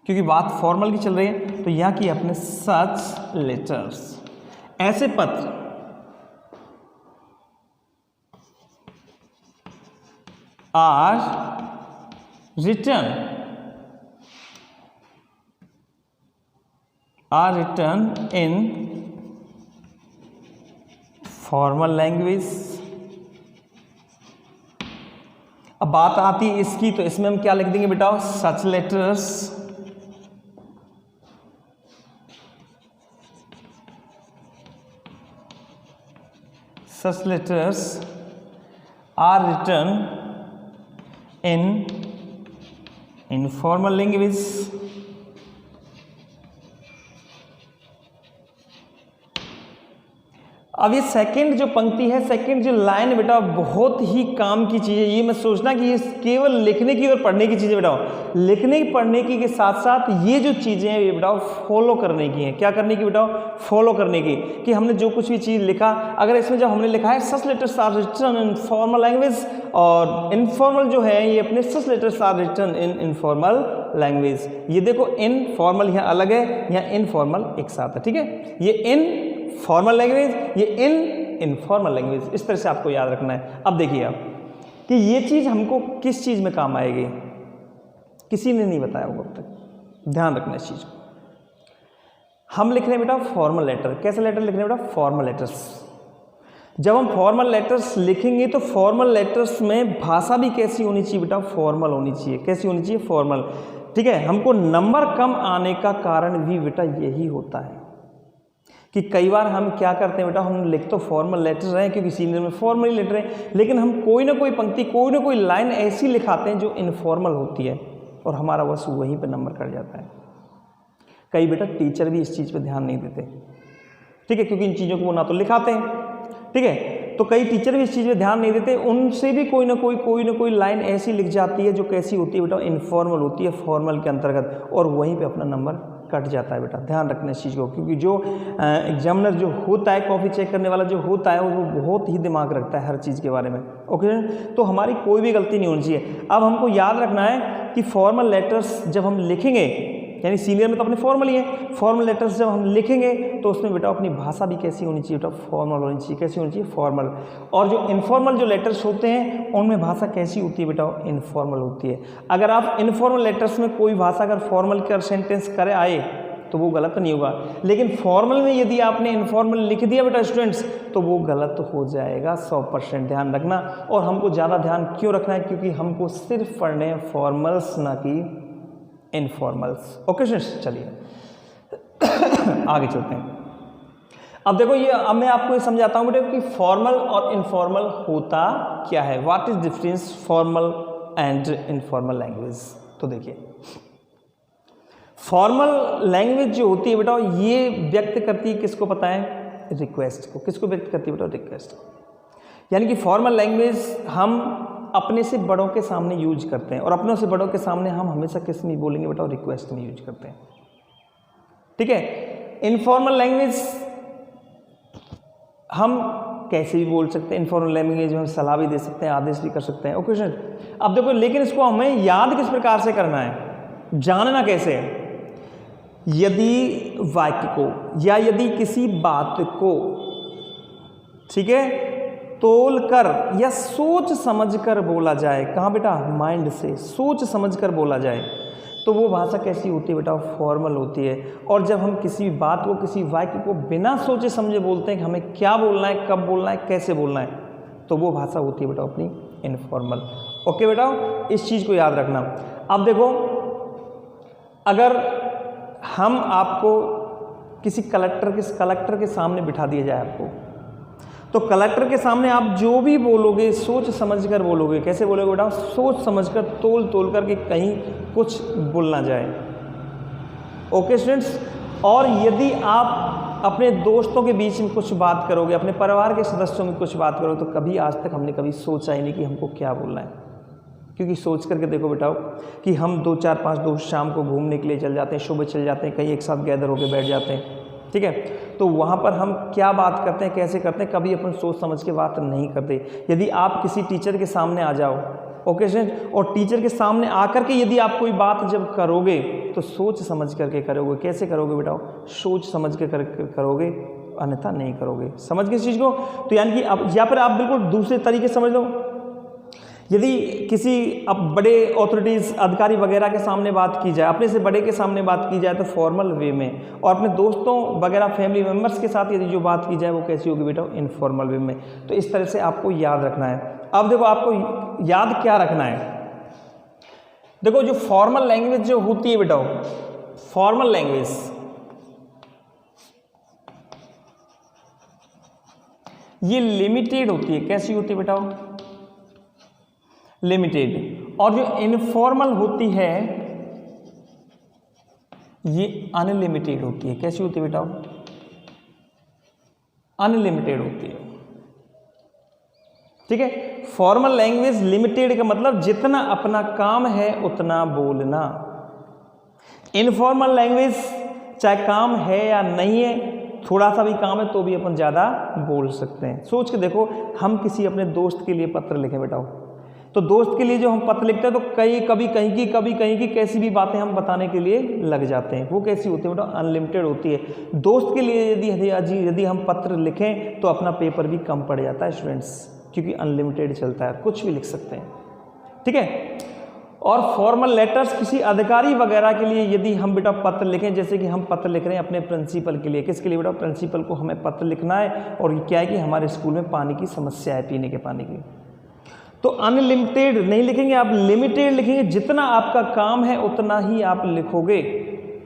क्योंकि बात फॉर्मल की चल रही है तो यहाँ की अपने सच लेटर्स, ऐसे पत्र are written in formal language अब बात आती है इसकी, तो इसमें हम क्या लिख देंगे बेटा, such letters are written in informal language. अब ये सेकंड जो पंक्ति है, सेकंड जो लाइन है बेटा, बहुत ही काम की चीज़ है। ये मत सोचना कि ये केवल लिखने की और पढ़ने की चीज़ें बेटा, लिखने पढ़ने की के साथ साथ ये जो चीज़ें हैं ये बेटा फॉलो करने की हैं। क्या करने की बेटा, फॉलो करने की, कि हमने जो कुछ भी चीज़ लिखा, अगर इसमें जब हमने लिखा है such letters are written in formal language, और इनफॉर्मल जो है ये अपने such letters are written in informal language. ये देखो इनफॉर्मल यहाँ अलग है, यहाँ इनफॉर्मल एक साथ है, ठीक है। ये इन फॉर्मल लैंग्वेज, ये इनफॉर्मल लैंग्वेज, इस तरह से आपको याद रखना है। अब देखिए आप कि ये चीज़ हमको किस चीज़ में काम आएगी, किसी ने नहीं बताया होगा अब तक, ध्यान रखना इस चीज़ को। हम लिख रहे हैं बेटा फॉर्मल लेटर। कैसे लेटर लिख रहे हैं बेटा, फॉर्मल लेटर्स। जब हम फॉर्मल लेटर्स लिखेंगे तो फॉर्मल लेटर्स में भाषा भी कैसी होनी चाहिए बेटा, फॉर्मल होनी चाहिए। कैसी होनी चाहिए, फॉर्मल, ठीक है। हमको नंबर कम आने का कारण भी बेटा यही होता है कि कई बार हम क्या करते हैं बेटा, हम लिख तो फॉर्मल लेटर रहे हैं क्योंकि सीनियर में फॉर्मल ही लेटर है, लेकिन हम कोई ना कोई पंक्ति, कोई ना कोई लाइन ऐसी लिखाते हैं जो इनफॉर्मल होती है और हमारा बस वहीं पे नंबर कट जाता है। कई बेटा टीचर भी इस चीज़ पे ध्यान नहीं देते, ठीक है, क्योंकि इन चीज़ों को वो ना तो लिखाते हैं, ठीक है। तो कई टीचर भी इस चीज़ पे ध्यान नहीं देते, उनसे भी कोई ना कोई लाइन ऐसी लिख जाती है जो कैसी होती है बेटा, इनफॉर्मल होती है फॉर्मल के अंतर्गत, और वहीं पर अपना नंबर कट जाता है बेटा। ध्यान रखना इस चीज़ को, क्योंकि जो एग्जामिनर जो होता है, कॉपी चेक करने वाला जो होता है, वो बहुत ही दिमाग रखता है हर चीज़ के बारे में, ओके। तो हमारी कोई भी गलती नहीं होनी चाहिए। अब हमको याद रखना है कि फॉर्मल लेटर्स जब हम लिखेंगे, यानी सीनियर में तो अपने फॉर्मल ही है, फॉर्मल लेटर्स जब हम लिखेंगे तो उसमें बेटा अपनी भाषा भी कैसी होनी चाहिए बेटा, फॉर्मल होनी चाहिए। कैसी होनी चाहिए, फॉर्मल। और जो इनफॉर्मल जो लेटर्स होते हैं उनमें भाषा कैसी होती है बेटा, इनफॉर्मल होती है। अगर आप इनफॉर्मल लेटर्स में कोई भाषा अगर फॉर्मल कर सेंटेंस करे आए तो वो गलत नहीं होगा, लेकिन फॉर्मल में यदि आपने इनफॉर्मल लिख दिया बेटा स्टूडेंट्स, तो वो गलत हो जाएगा 100%। ध्यान रखना। और हमको ज़्यादा ध्यान क्यों रखना है, क्योंकि हमको सिर्फ पढ़ने हैं फॉर्मल्स, ना कि इनफॉर्मल्स, ओके स्टूडेंट्स। चलिए आगे चलते हैं। अब देखो ये, अब मैं आपको ये समझाता हूँ बेटा कि फॉर्मल और इनफॉर्मल होता क्या है, what is difference formal and informal language. तो देखिए फॉर्मल लैंग्वेज जो होती है बेटा, ये व्यक्त करती है किसको पता है, रिक्वेस्ट को। किसको व्यक्त करती है बेटा, रिक्वेस्ट को। यानी कि फॉर्मल लैंग्वेज हम अपने से बड़ों के सामने यूज करते हैं, और अपनों से बड़ों के सामने हम हमेशा किस में बोलेंगे बेटा, रिक्वेस्ट में यूज करते हैं, ठीक है। इनफॉर्मल लैंग्वेज हम कैसे भी बोल सकते हैं, इनफॉर्मल लैंग्वेज में हम सलाह भी दे सकते हैं, आदेश भी कर सकते हैं, ओके सर। अब देखो लेकिन इसको हमें याद किस प्रकार से करना है, जानना कैसे है। यदि वाक्य को या यदि किसी बात को, ठीक है, तोल कर या सोच समझ कर बोला जाए, कहाँ बेटा, माइंड से सोच समझ कर बोला जाए, तो वो भाषा कैसी होती है बेटा, फॉर्मल होती है। और जब हम किसी बात को, किसी वाक्य को बिना सोचे समझे बोलते हैं कि हमें क्या बोलना है, कब बोलना है, कैसे बोलना है, तो वो भाषा होती है बेटा अपनी इनफॉर्मल, ओके बेटा, इस चीज़ को याद रखना। अब देखो अगर हम आपको किसी कलेक्टर के सामने बिठा दिया जाए आपको, तो कलेक्टर के सामने आप जो भी बोलोगे सोच समझकर बोलोगे। कैसे बोलोगे बेटा, सोच समझकर, तोल कर के कहीं कुछ बोल ना जाए, ओके स्टूडेंट्स। और यदि आप अपने दोस्तों के बीच में कुछ बात करोगे, अपने परिवार के सदस्यों में कुछ बात करोगे, तो कभी आज तक हमने कभी सोचा ही नहीं कि हमको क्या बोलना है, क्योंकि सोच करके देखो बेटा कि हम 2 4 5 दोस्त शाम को घूमने के लिए चल जाते हैं, सुबह चल जाते हैं, कहीं एक साथ गैदर होकर बैठ जाते हैं, ठीक है। तो वहाँ पर हम क्या बात करते हैं, कैसे करते हैं, कभी अपन सोच समझ के बात नहीं करते। यदि आप किसी टीचर के सामने आ जाओ, ओके स्टूडेंट, और टीचर के सामने आकर के यदि आप कोई बात जब करोगे तो सोच समझ करके करोगे। कैसे करोगे बेटा, सोच समझ के करोगे, अन्यथा नहीं करोगे। समझ गए इस चीज़ को। तो यानी कि अब यहाँ पर आप बिल्कुल दूसरे तरीके समझ लो। यदि किसी अब बड़े अथॉरिटीज़, अधिकारी वगैरह के सामने बात की जाए, अपने से बड़े के सामने बात की जाए तो फॉर्मल वे में, और अपने दोस्तों वगैरह फैमिली मेम्बर्स के साथ यदि जो बात की जाए वो कैसी होगी बेटा, इनफॉर्मल वे में। तो इस तरह से आपको याद रखना है। अब देखो आपको याद क्या रखना है, देखो जो फॉर्मल लैंग्वेज जो होती है बेटा, फॉर्मल लैंग्वेज ये लिमिटेड होती है। कैसी होती है बेटा? लिमिटेड। और जो इनफॉर्मल होती है ये अनलिमिटेड होती है। कैसी होती है बेटा? अनलिमिटेड होती है। ठीक है, फॉर्मल लैंग्वेज लिमिटेड का मतलब जितना अपना काम है उतना बोलना। इनफॉर्मल लैंग्वेज चाहे काम है या नहीं है, थोड़ा सा भी काम है तो भी अपन ज़्यादा बोल सकते हैं। सोच के देखो, हम किसी अपने दोस्त के लिए पत्र लिखें बेटा, तो दोस्त के लिए जो हम पत्र लिखते हैं तो कभी कहीं की कैसी भी बातें हम बताने के लिए लग जाते हैं। वो कैसी होती है बेटा? अनलिमिटेड होती है। दोस्त के लिए यदि हम पत्र लिखें तो अपना पेपर भी कम पड़ जाता है स्टूडेंट्स, क्योंकि अनलिमिटेड चलता है, कुछ भी लिख सकते हैं। ठीक है, और फॉर्मल लेटर्स किसी अधिकारी वगैरह के लिए यदि हम बेटा पत्र लिखें, जैसे कि हम पत्र लिख रहे हैं अपने प्रिंसिपल के लिए, किसके लिए बेटा? प्रिंसिपल को हमें पत्र लिखना है, और क्या है कि हमारे स्कूल में पानी की समस्या है, पीने के पानी की। तो अनलिमिटेड नहीं लिखेंगे आप, लिमिटेड लिखेंगे। जितना आपका काम है उतना ही आप लिखोगे,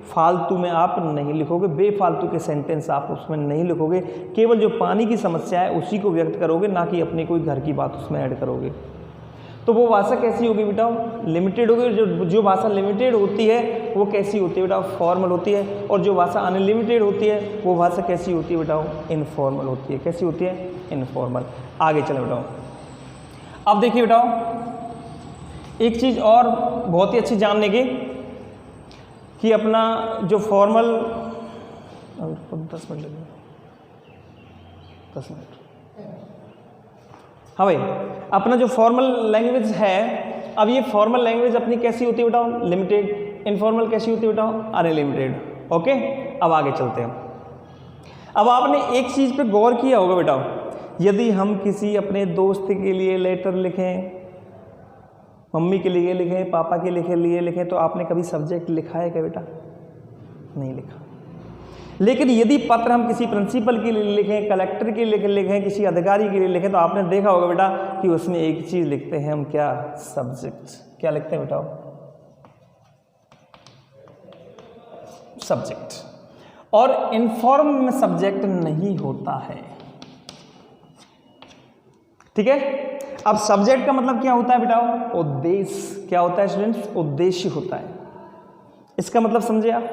फालतू में आप नहीं लिखोगे, बेफालतू के सेंटेंस आप उसमें नहीं लिखोगे। केवल जो पानी की समस्या है उसी को व्यक्त करोगे, ना कि अपनी कोई घर की बात उसमें ऐड करोगे। तो वो भाषा कैसी होगी बेटा? लिमिटेड होगी। जो भाषा लिमिटेड होती है वो कैसी होती है बेटा? फॉर्मल होती है। और जो भाषा अनलिमिटेड होती है वो भाषा कैसी होती है बेटा? इनफॉर्मल होती है। कैसी होती है? इनफॉर्मल। आगे चलो बेटा, अब देखिए बेटा एक चीज़ और बहुत ही अच्छी जानने की, कि अपना जो फॉर्मल 10 मिनट लगेंगे, 10 मिनट। हाँ भाई, अपना जो फॉर्मल लैंग्वेज है, अब ये फॉर्मल लैंग्वेज अपनी कैसी होती है बेटा? लिमिटेड। इनफॉर्मल कैसी होती है बेटा? अनलिमिटेड। ओके, अब आगे चलते हैं। अब आपने एक चीज़ पे गौर किया होगा बेटा, यदि हम किसी अपने दोस्त के लिए लेटर लिखें, मम्मी के लिए लिखें, पापा के लिए लिखें, तो आपने कभी सब्जेक्ट लिखा है क्या बेटा? नहीं लिखा। लेकिन यदि पत्र हम किसी प्रिंसिपल के लिए लिखें, कलेक्टर के लिए लिखें, किसी अधिकारी के लिए लिखें, तो आपने देखा होगा बेटा कि उसमें एक चीज़ लिखते हैं हम, क्या? सब्जेक्ट। क्या लिखते हैं बेटा? सब्जेक्ट। और इनफॉर्म में सब्जेक्ट नहीं होता है। ठीक है, अब सब्जेक्ट का मतलब क्या होता है बेटा? उद्देश्य। क्या होता है स्टूडेंट्स? उद्देश्य होता है। इसका मतलब समझे आप?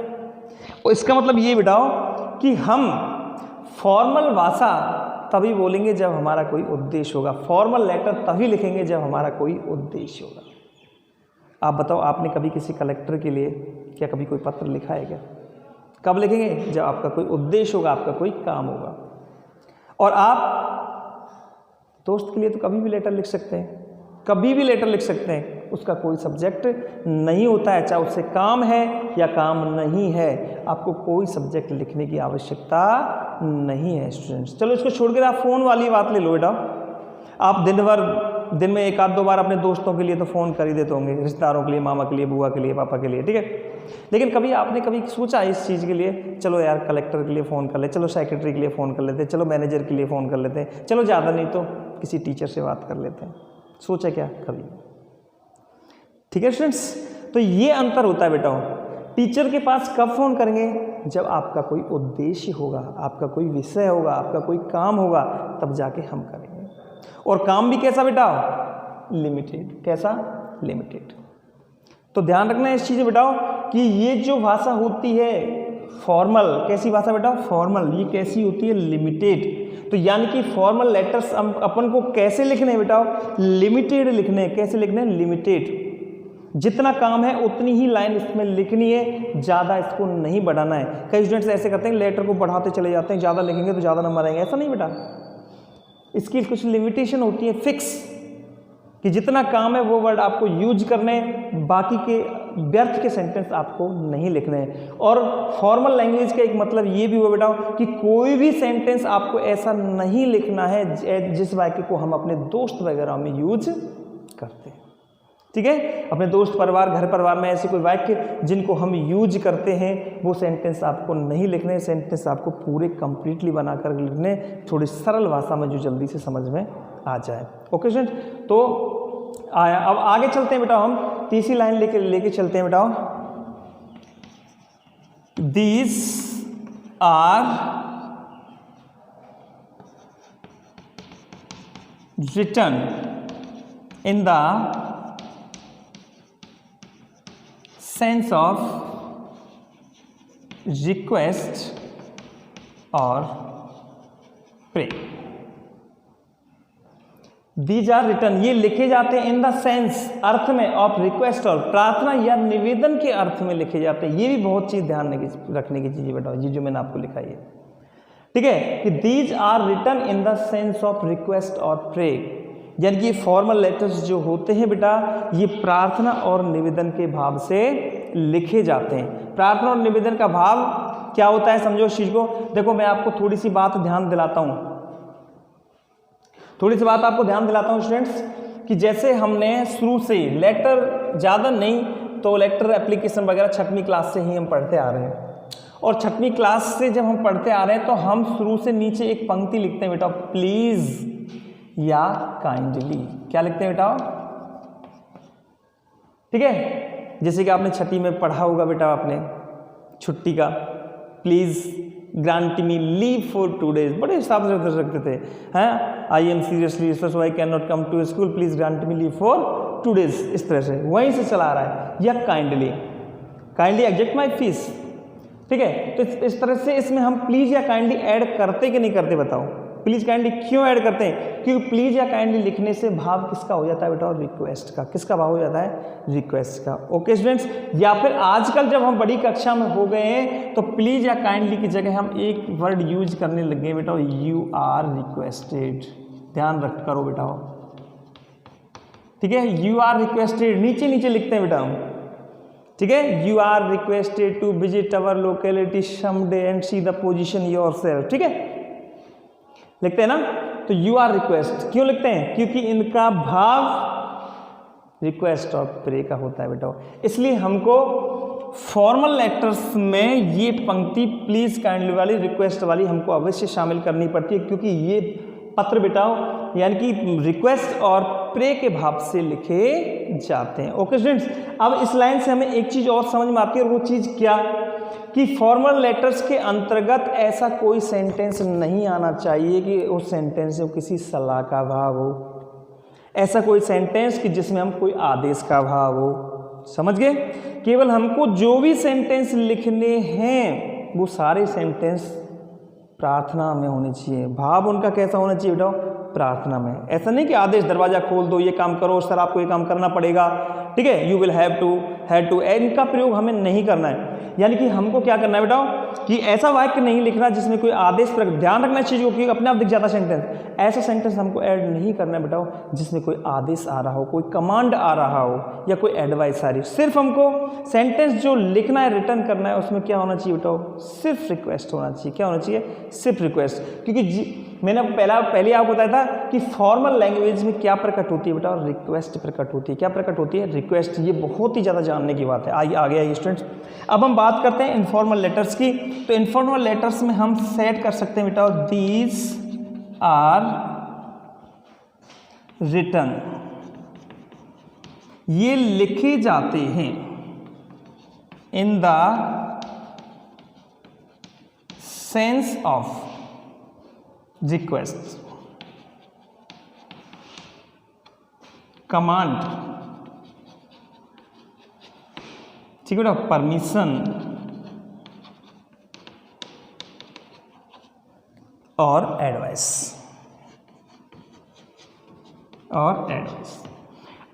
और इसका मतलब ये बेटा कि हम फॉर्मल भाषा तभी बोलेंगे जब हमारा कोई उद्देश्य होगा, फॉर्मल लेटर तभी लिखेंगे जब हमारा कोई उद्देश्य होगा। आप बताओ, आपने कभी किसी कलेक्टर के लिए क्या कभी कोई पत्र लिखा है क्या? कब लिखेंगे? जब आपका कोई उद्देश्य होगा, आपका कोई काम होगा। और आप दोस्त के लिए तो कभी भी लेटर लिख सकते हैं, कभी भी लेटर लिख सकते हैं, उसका कोई सब्जेक्ट नहीं होता है, चाहे उससे काम है या काम नहीं है, आपको कोई सब्जेक्ट लिखने की आवश्यकता नहीं है स्टूडेंट्स। चलो इसको छोड़कर आप फ़ोन वाली बात ले लो बेटा। आप दिन में एक आध दो बार अपने दोस्तों के लिए तो फ़ोन कर ही देते होंगे, रिश्तेदारों के लिए, मामा के लिए, बुआ के लिए, पापा के लिए, ठीक है। लेकिन कभी आपने कभी सोचा इस चीज़ के लिए, चलो यार कलेक्टर के लिए फ़ोन कर ले, चलो सेक्रेटरी के लिए फ़ोन कर लेते हैं, चलो मैनेजर के लिए फ़ोन कर लेते हैं, चलो ज़्यादा नहीं तो किसी टीचर से बात कर लेते हैं। सोचा क्या कभी? ठीक है स्टूडेंट्स, तो ये अंतर होता है बेटा। टीचर के पास कब फ़ोन करेंगे? जब आपका कोई उद्देश्य होगा, आपका कोई विषय होगा, आपका कोई काम होगा, तब जाके हम करेंगे। और काम भी कैसा बेटा? लिमिटेड। कैसा? लिमिटेड। तो ध्यान रखना है इस चीज़ में बेटा कि ये जो भाषा होती है फॉर्मल, कैसी भाषा बेटा? फॉर्मल। ये कैसी होती है? लिमिटेड। तो यानी कि फॉर्मल लेटर्स अपन को कैसे लिखने हैं बेटा? लिमिटेड लिखने हैं। कैसे लिखने हैं? लिमिटेड। जितना काम है उतनी ही लाइन इसमें लिखनी है, ज़्यादा इसको नहीं बढ़ाना है। कई स्टूडेंट्स ऐसे करते हैं, लेटर को बढ़ाते चले जाते हैं, ज़्यादा लिखेंगे तो ज़्यादा नंबर आएंगे। ऐसा नहीं बेटा, इसकी कुछ लिमिटेशन होती है फिक्स, कि जितना काम है वो वर्ड आपको यूज करने, बाकी के व्यर्थ के सेंटेंस आपको नहीं लिखने हैं। और फॉर्मल लैंग्वेज का एक मतलब ये भी हुआ बेटा कि कोई भी सेंटेंस आपको ऐसा नहीं लिखना है जिस वाक्य को हम अपने दोस्त वगैरह में यूज करते हैं। ठीक है, अपने दोस्त परिवार, घर परिवार में ऐसे कोई वाक्य जिनको हम यूज करते हैं वो सेंटेंस आपको नहीं लिखने। सेंटेंस आपको पूरे कंप्लीटली बनाकर लिखने, थोड़ी सरल भाषा में जो जल्दी से समझ में आ जाए। ओके स्टूडेंट, तो आया। अब आगे चलते हैं बेटा, हम तीसरी लाइन लेके चलते हैं बेटा। These are written in the sense of request or pray। These are written, ये लिखे जाते हैं इन द सेंस, अर्थ में, ऑफ रिक्वेस्ट, और प्रार्थना या निवेदन के अर्थ में लिखे जाते हैं। ये भी बहुत चीज ध्यान रखने की चीज बेटा, ये जो मैंने आपको लिखा है, ठीक है, कि these are written in the sense of request और प्रे, यानी कि फॉर्मल लेटर्स जो होते हैं बेटा, ये प्रार्थना और निवेदन के भाव से लिखे जाते हैं। प्रार्थना और निवेदन का भाव क्या होता है, समझो इस चीज को। देखो मैं आपको थोड़ी सी बात ध्यान दिलाता हूं, स्टूडेंट्स, कि जैसे हमने शुरू से लेटर, ज़्यादा नहीं तो लेटर एप्लीकेशन वगैरह 6वीं क्लास से ही हम पढ़ते आ रहे हैं, और 6वीं क्लास से जब हम पढ़ते आ रहे हैं तो हम शुरू से नीचे एक पंक्ति लिखते हैं बेटा, प्लीज या काइंडली। क्या लिखते हैं बेटा, ठीक है, जैसे कि आपने 6वीं में पढ़ा होगा बेटा, आपने छुट्टी का, please grant me leave for 2 days, बड़े हिसाब से रखते थे, हैं, I am seriously so I can not come to school, please grant me leave for 2 days, इस तरह से वहीं से चला रहा है। या काइंडली एग्जेक्ट माई फीस, ठीक है। तो इस तरह से इसमें हम प्लीज या काइंडली ऐड करते कि नहीं करते, बताओ। प्लीज काइंडली क्यों ऐड करते हैं, क्योंकि प्लीज या काइंडली लिखने से भाव किसका हो जाता है बेटा, और रिक्वेस्ट का। किसका भाव हो जाता है, रिक्वेस्ट का। ओके स्टूडेंट्स, या फिर आजकल जब हम बड़ी कक्षा में हो गए हैं तो प्लीज या काइंडली की जगह हम एक वर्ड यूज करने लग गए बेटा, यू आर रिक्वेस्टेड। ध्यान रख करो बेटा, ठीक है, यू आर रिक्वेस्टेड नीचे लिखते हैं बेटा हम, ठीक है, you are requested to visit our locality some day and see the position yourself, ठीक है, लिखते हैं ना। तो यू आर रिक्वेस्ट क्यों लिखते हैं, क्योंकि इनका भाव रिक्वेस्ट और प्रे का होता है बेटा। इसलिए हमको फॉर्मल लेटर्स में ये पंक्ति प्लीज काइंडली वाली, रिक्वेस्ट वाली हमको अवश्य शामिल करनी पड़ती है, क्योंकि ये पत्र बेटा यानी कि रिक्वेस्ट और प्रे के भाव से लिखे जाते हैं। ओके स्टूडेंट्स, अब इस लाइन से हमें एक चीज और समझ में आती है, और वो चीज क्या, कि फॉर्मल लेटर्स के अंतर्गत ऐसा कोई सेंटेंस नहीं आना चाहिए कि उस सेंटेंस में किसी सलाह का भाव हो, ऐसा कोई सेंटेंस कि जिसमें हम कोई आदेश का भाव हो। समझ गए, केवल हमको जो भी सेंटेंस लिखने हैं वो सारे सेंटेंस प्रार्थना में होने चाहिए। भाव उनका कैसा होना चाहिए बेटा, प्रार्थना में। ऐसा नहीं कि आदेश, दरवाजा खोल दो, ये काम करो सर, आपको ये काम करना पड़ेगा, ठीक है, यू विल हैव टू, इनका प्रयोग हमें नहीं करना है। यानी कि हमको क्या करना है बेटा, कि ऐसा वाक्य नहीं लिखना जिसमें कोई आदेश पर, ध्यान रखना चाहिए कि अपने आप दिख जाता सेंटेंस, ऐसा सेंटेंस हमको ऐड नहीं करना है बेटा जिसमें कोई आदेश आ रहा हो, कोई कमांड आ रहा हो, या कोई एडवाइस आ रही हो। सिर्फ हमको सेंटेंस जो लिखना है, रिटर्न करना है, उसमें क्या होना चाहिए बेटा, सिर्फ रिक्वेस्ट होना चाहिए। क्या होना चाहिए, सिर्फ रिक्वेस्ट। क्योंकि मैंने पहले आपको बताया था कि फॉर्मल लैंग्वेज में क्या प्रकट होती है बेटा, रिक्वेस्ट प्रकट होती है। क्या प्रकट होती है, रिक्वेस्ट। ये बहुत ही ज़्यादा जानने की बात है। आगे आइए स्टूडेंट्स, अब हम बात करते हैं इनफॉर्मल लेटर्स की। तो इनफॉर्मल लेटर्स में हम सेट कर सकते हैं बेटा, दीज आर रिटन, ये लिखे जाते हैं इन the sense of request, command, ठीक है बेटा, परमिशन और एडवाइस,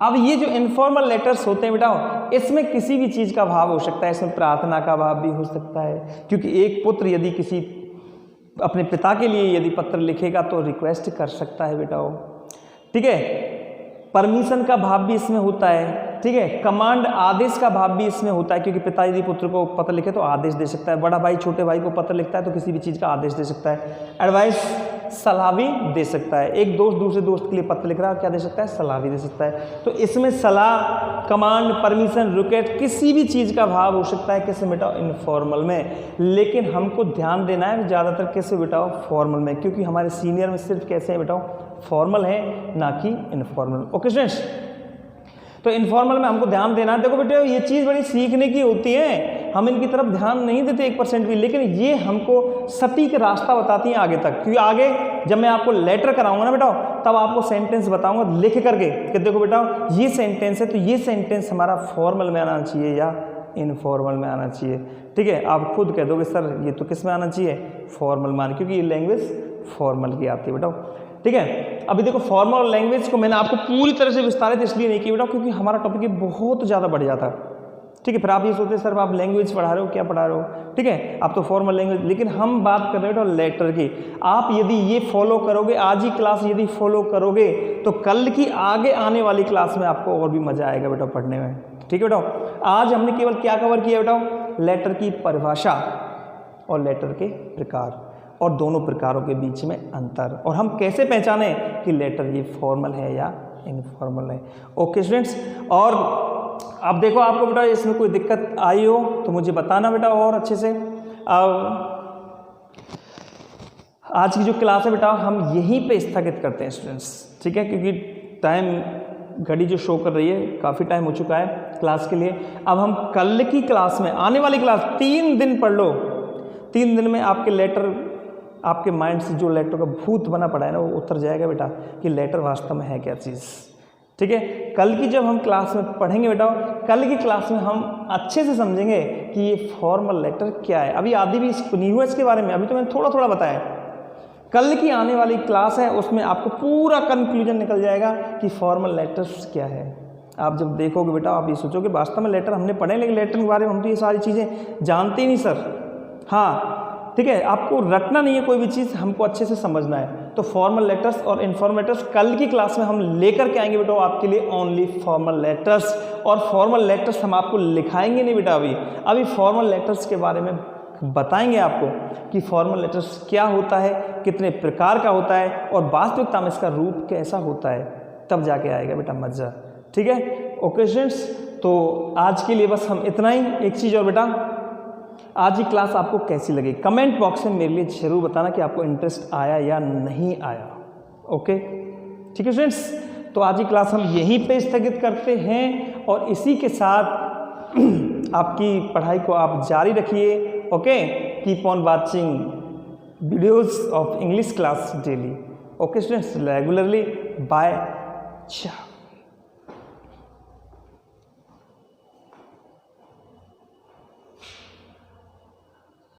अब ये जो इनफॉर्मल लेटर्स होते हैं बेटा, इसमें किसी भी चीज का भाव हो सकता है। इसमें प्रार्थना का भाव भी हो सकता है, क्योंकि एक पुत्र यदि किसी अपने पिता के लिए यदि पत्र लिखेगा तो रिक्वेस्ट कर सकता है बेटा, ठीक है। परमिशन का भाव भी इसमें होता है, ठीक है। कमांड, आदेश का भाव भी इसमें होता है, क्योंकि पिता यदि पुत्र को पत्र लिखे तो आदेश दे सकता है, बड़ा भाई छोटे भाई को पत्र लिखता है तो किसी भी चीज़ का आदेश दे सकता है। एडवाइस सलाह भी दे सकता है। एक दोस्त दूसरे दोस्त के लिए पत्र लिख रहा है, क्या दे सकता है? सलाह भी दे सकता है। तो इसमें सलाह, कमांड, परमिशन, रिक्वेस्ट, किसी भी चीज़ का भाव हो सकता है किसमें बेटा? इनफॉर्मल में। लेकिन हमको ध्यान देना है ज़्यादातर कैसे बेटा? फॉर्मल में, क्योंकि हमारे सीनियर में सिर्फ कैसे हैं बेटा? फॉर्मल है, ना कि इनफॉर्मल। ओके स्टूडेंट्स, तो इनफॉर्मल में हमको ध्यान देना है। देखो बेटे ये चीज़ बड़ी सीखने की होती है, हम इनकी तरफ ध्यान नहीं देते 1% भी, लेकिन ये हमको सटीक रास्ता बताती हैं आगे तक। क्योंकि आगे जब मैं आपको लेटर कराऊंगा ना बेटा, तब आपको सेंटेंस बताऊंगा लिख करके कि देखो बेटा ये सेंटेंस है, तो ये सेंटेंस हमारा फॉर्मल में आना चाहिए या इनफॉर्मल में आना चाहिए। ठीक है, आप खुद कह दोगे सर ये तो किस में आना चाहिए? फॉर्मल में आना, क्योंकि ये लैंग्वेज फॉर्मल की आती है बेटा। ठीक है, अभी देखो फॉर्मल लैंग्वेज को मैंने आपको पूरी तरह से विस्तारित इसलिए नहीं किया बेटा क्योंकि हमारा टॉपिक बहुत ज़्यादा बढ़ जाता। ठीक है, फिर आप ये सोचते सर आप लैंग्वेज पढ़ा रहे हो, क्या पढ़ा रहे हो? ठीक है, आप तो फॉर्मल लैंग्वेज, लेकिन हम बात कर रहे हो लेटर की। आप यदि ये फॉलो करोगे, आज ही क्लास यदि फॉलो करोगे, तो कल की आगे आने वाली क्लास में आपको और भी मजा आएगा बेटा पढ़ने में। ठीक है बेटा, आज हमने केवल क्या कवर किया बेटा? लेटर की परिभाषा और लेटर के प्रकार और दोनों प्रकारों के बीच में अंतर, और हम कैसे पहचाने कि लेटर ये फॉर्मल है या इनफॉर्मल है। ओके स्टूडेंट्स, और अब देखो आपको बेटा इसमें कोई दिक्कत आई हो तो मुझे बताना बेटा और अच्छे से। आज की जो क्लास है बेटा हम यहीं पे स्थगित करते हैं स्टूडेंट्स। ठीक है, क्योंकि टाइम घड़ी जो शो कर रही है काफ़ी टाइम हो चुका है क्लास के लिए। अब हम कल की क्लास में, आने वाली क्लास 3 दिन पढ़ लो, 3 दिन में आपके लेटर, आपके माइंड से जो लेटर का भूत बना पड़ा है ना वो उतर जाएगा बेटा कि लेटर वास्तव में है क्या चीज़। ठीक है, कल की जब हम क्लास में पढ़ेंगे बेटा, कल की क्लास में हम अच्छे से समझेंगे कि ये फॉर्मल लेटर क्या है। अभी आदि भी नहीं हुआ इसके बारे में, अभी तो मैंने थोड़ा थोड़ा बताया। कल की आने वाली क्लास है उसमें आपको पूरा कंक्लूजन निकल जाएगा कि फॉर्मल लेटर्स क्या है। आप जब देखोगे बेटा आप ये सोचोगे वास्तव में लेटर हमने पढ़े, लेकिन लेटर के बारे में हम तो ये सारी चीज़ें जानते ही नहीं सर। हाँ ठीक है, आपको रटना नहीं है कोई भी चीज़, हमको अच्छे से समझना है। तो फॉर्मल लेटर्स और इनफॉर्मल लेटर्स कल की क्लास में हम लेकर के आएंगे बेटा आपके लिए ओनली फॉर्मल लेटर्स। और फॉर्मल लेटर्स हम आपको लिखाएंगे नहीं बेटा, अभी फॉर्मल लेटर्स के बारे में बताएंगे आपको कि फॉर्मल लेटर्स क्या होता है, कितने प्रकार का होता है और वास्तविकता में इसका रूप कैसा होता है, तब जाके आएगा बेटा मज़ा। ठीक है, ओके स्टूडेंट्स, तो आज के लिए बस हम इतना ही। एक चीज़ और बेटा, आज की क्लास आपको कैसी लगी कमेंट बॉक्स में मेरे लिए जरूर बताना कि आपको इंटरेस्ट आया या नहीं आया। ओके ठीक है स्टूडेंट्स, तो आज की क्लास हम यहीं पे स्थगित करते हैं और इसी के साथ आपकी पढ़ाई को आप जारी रखिए। Okay, keep on watching videos of English class daily. Okay students, regularly. Bye, ciao।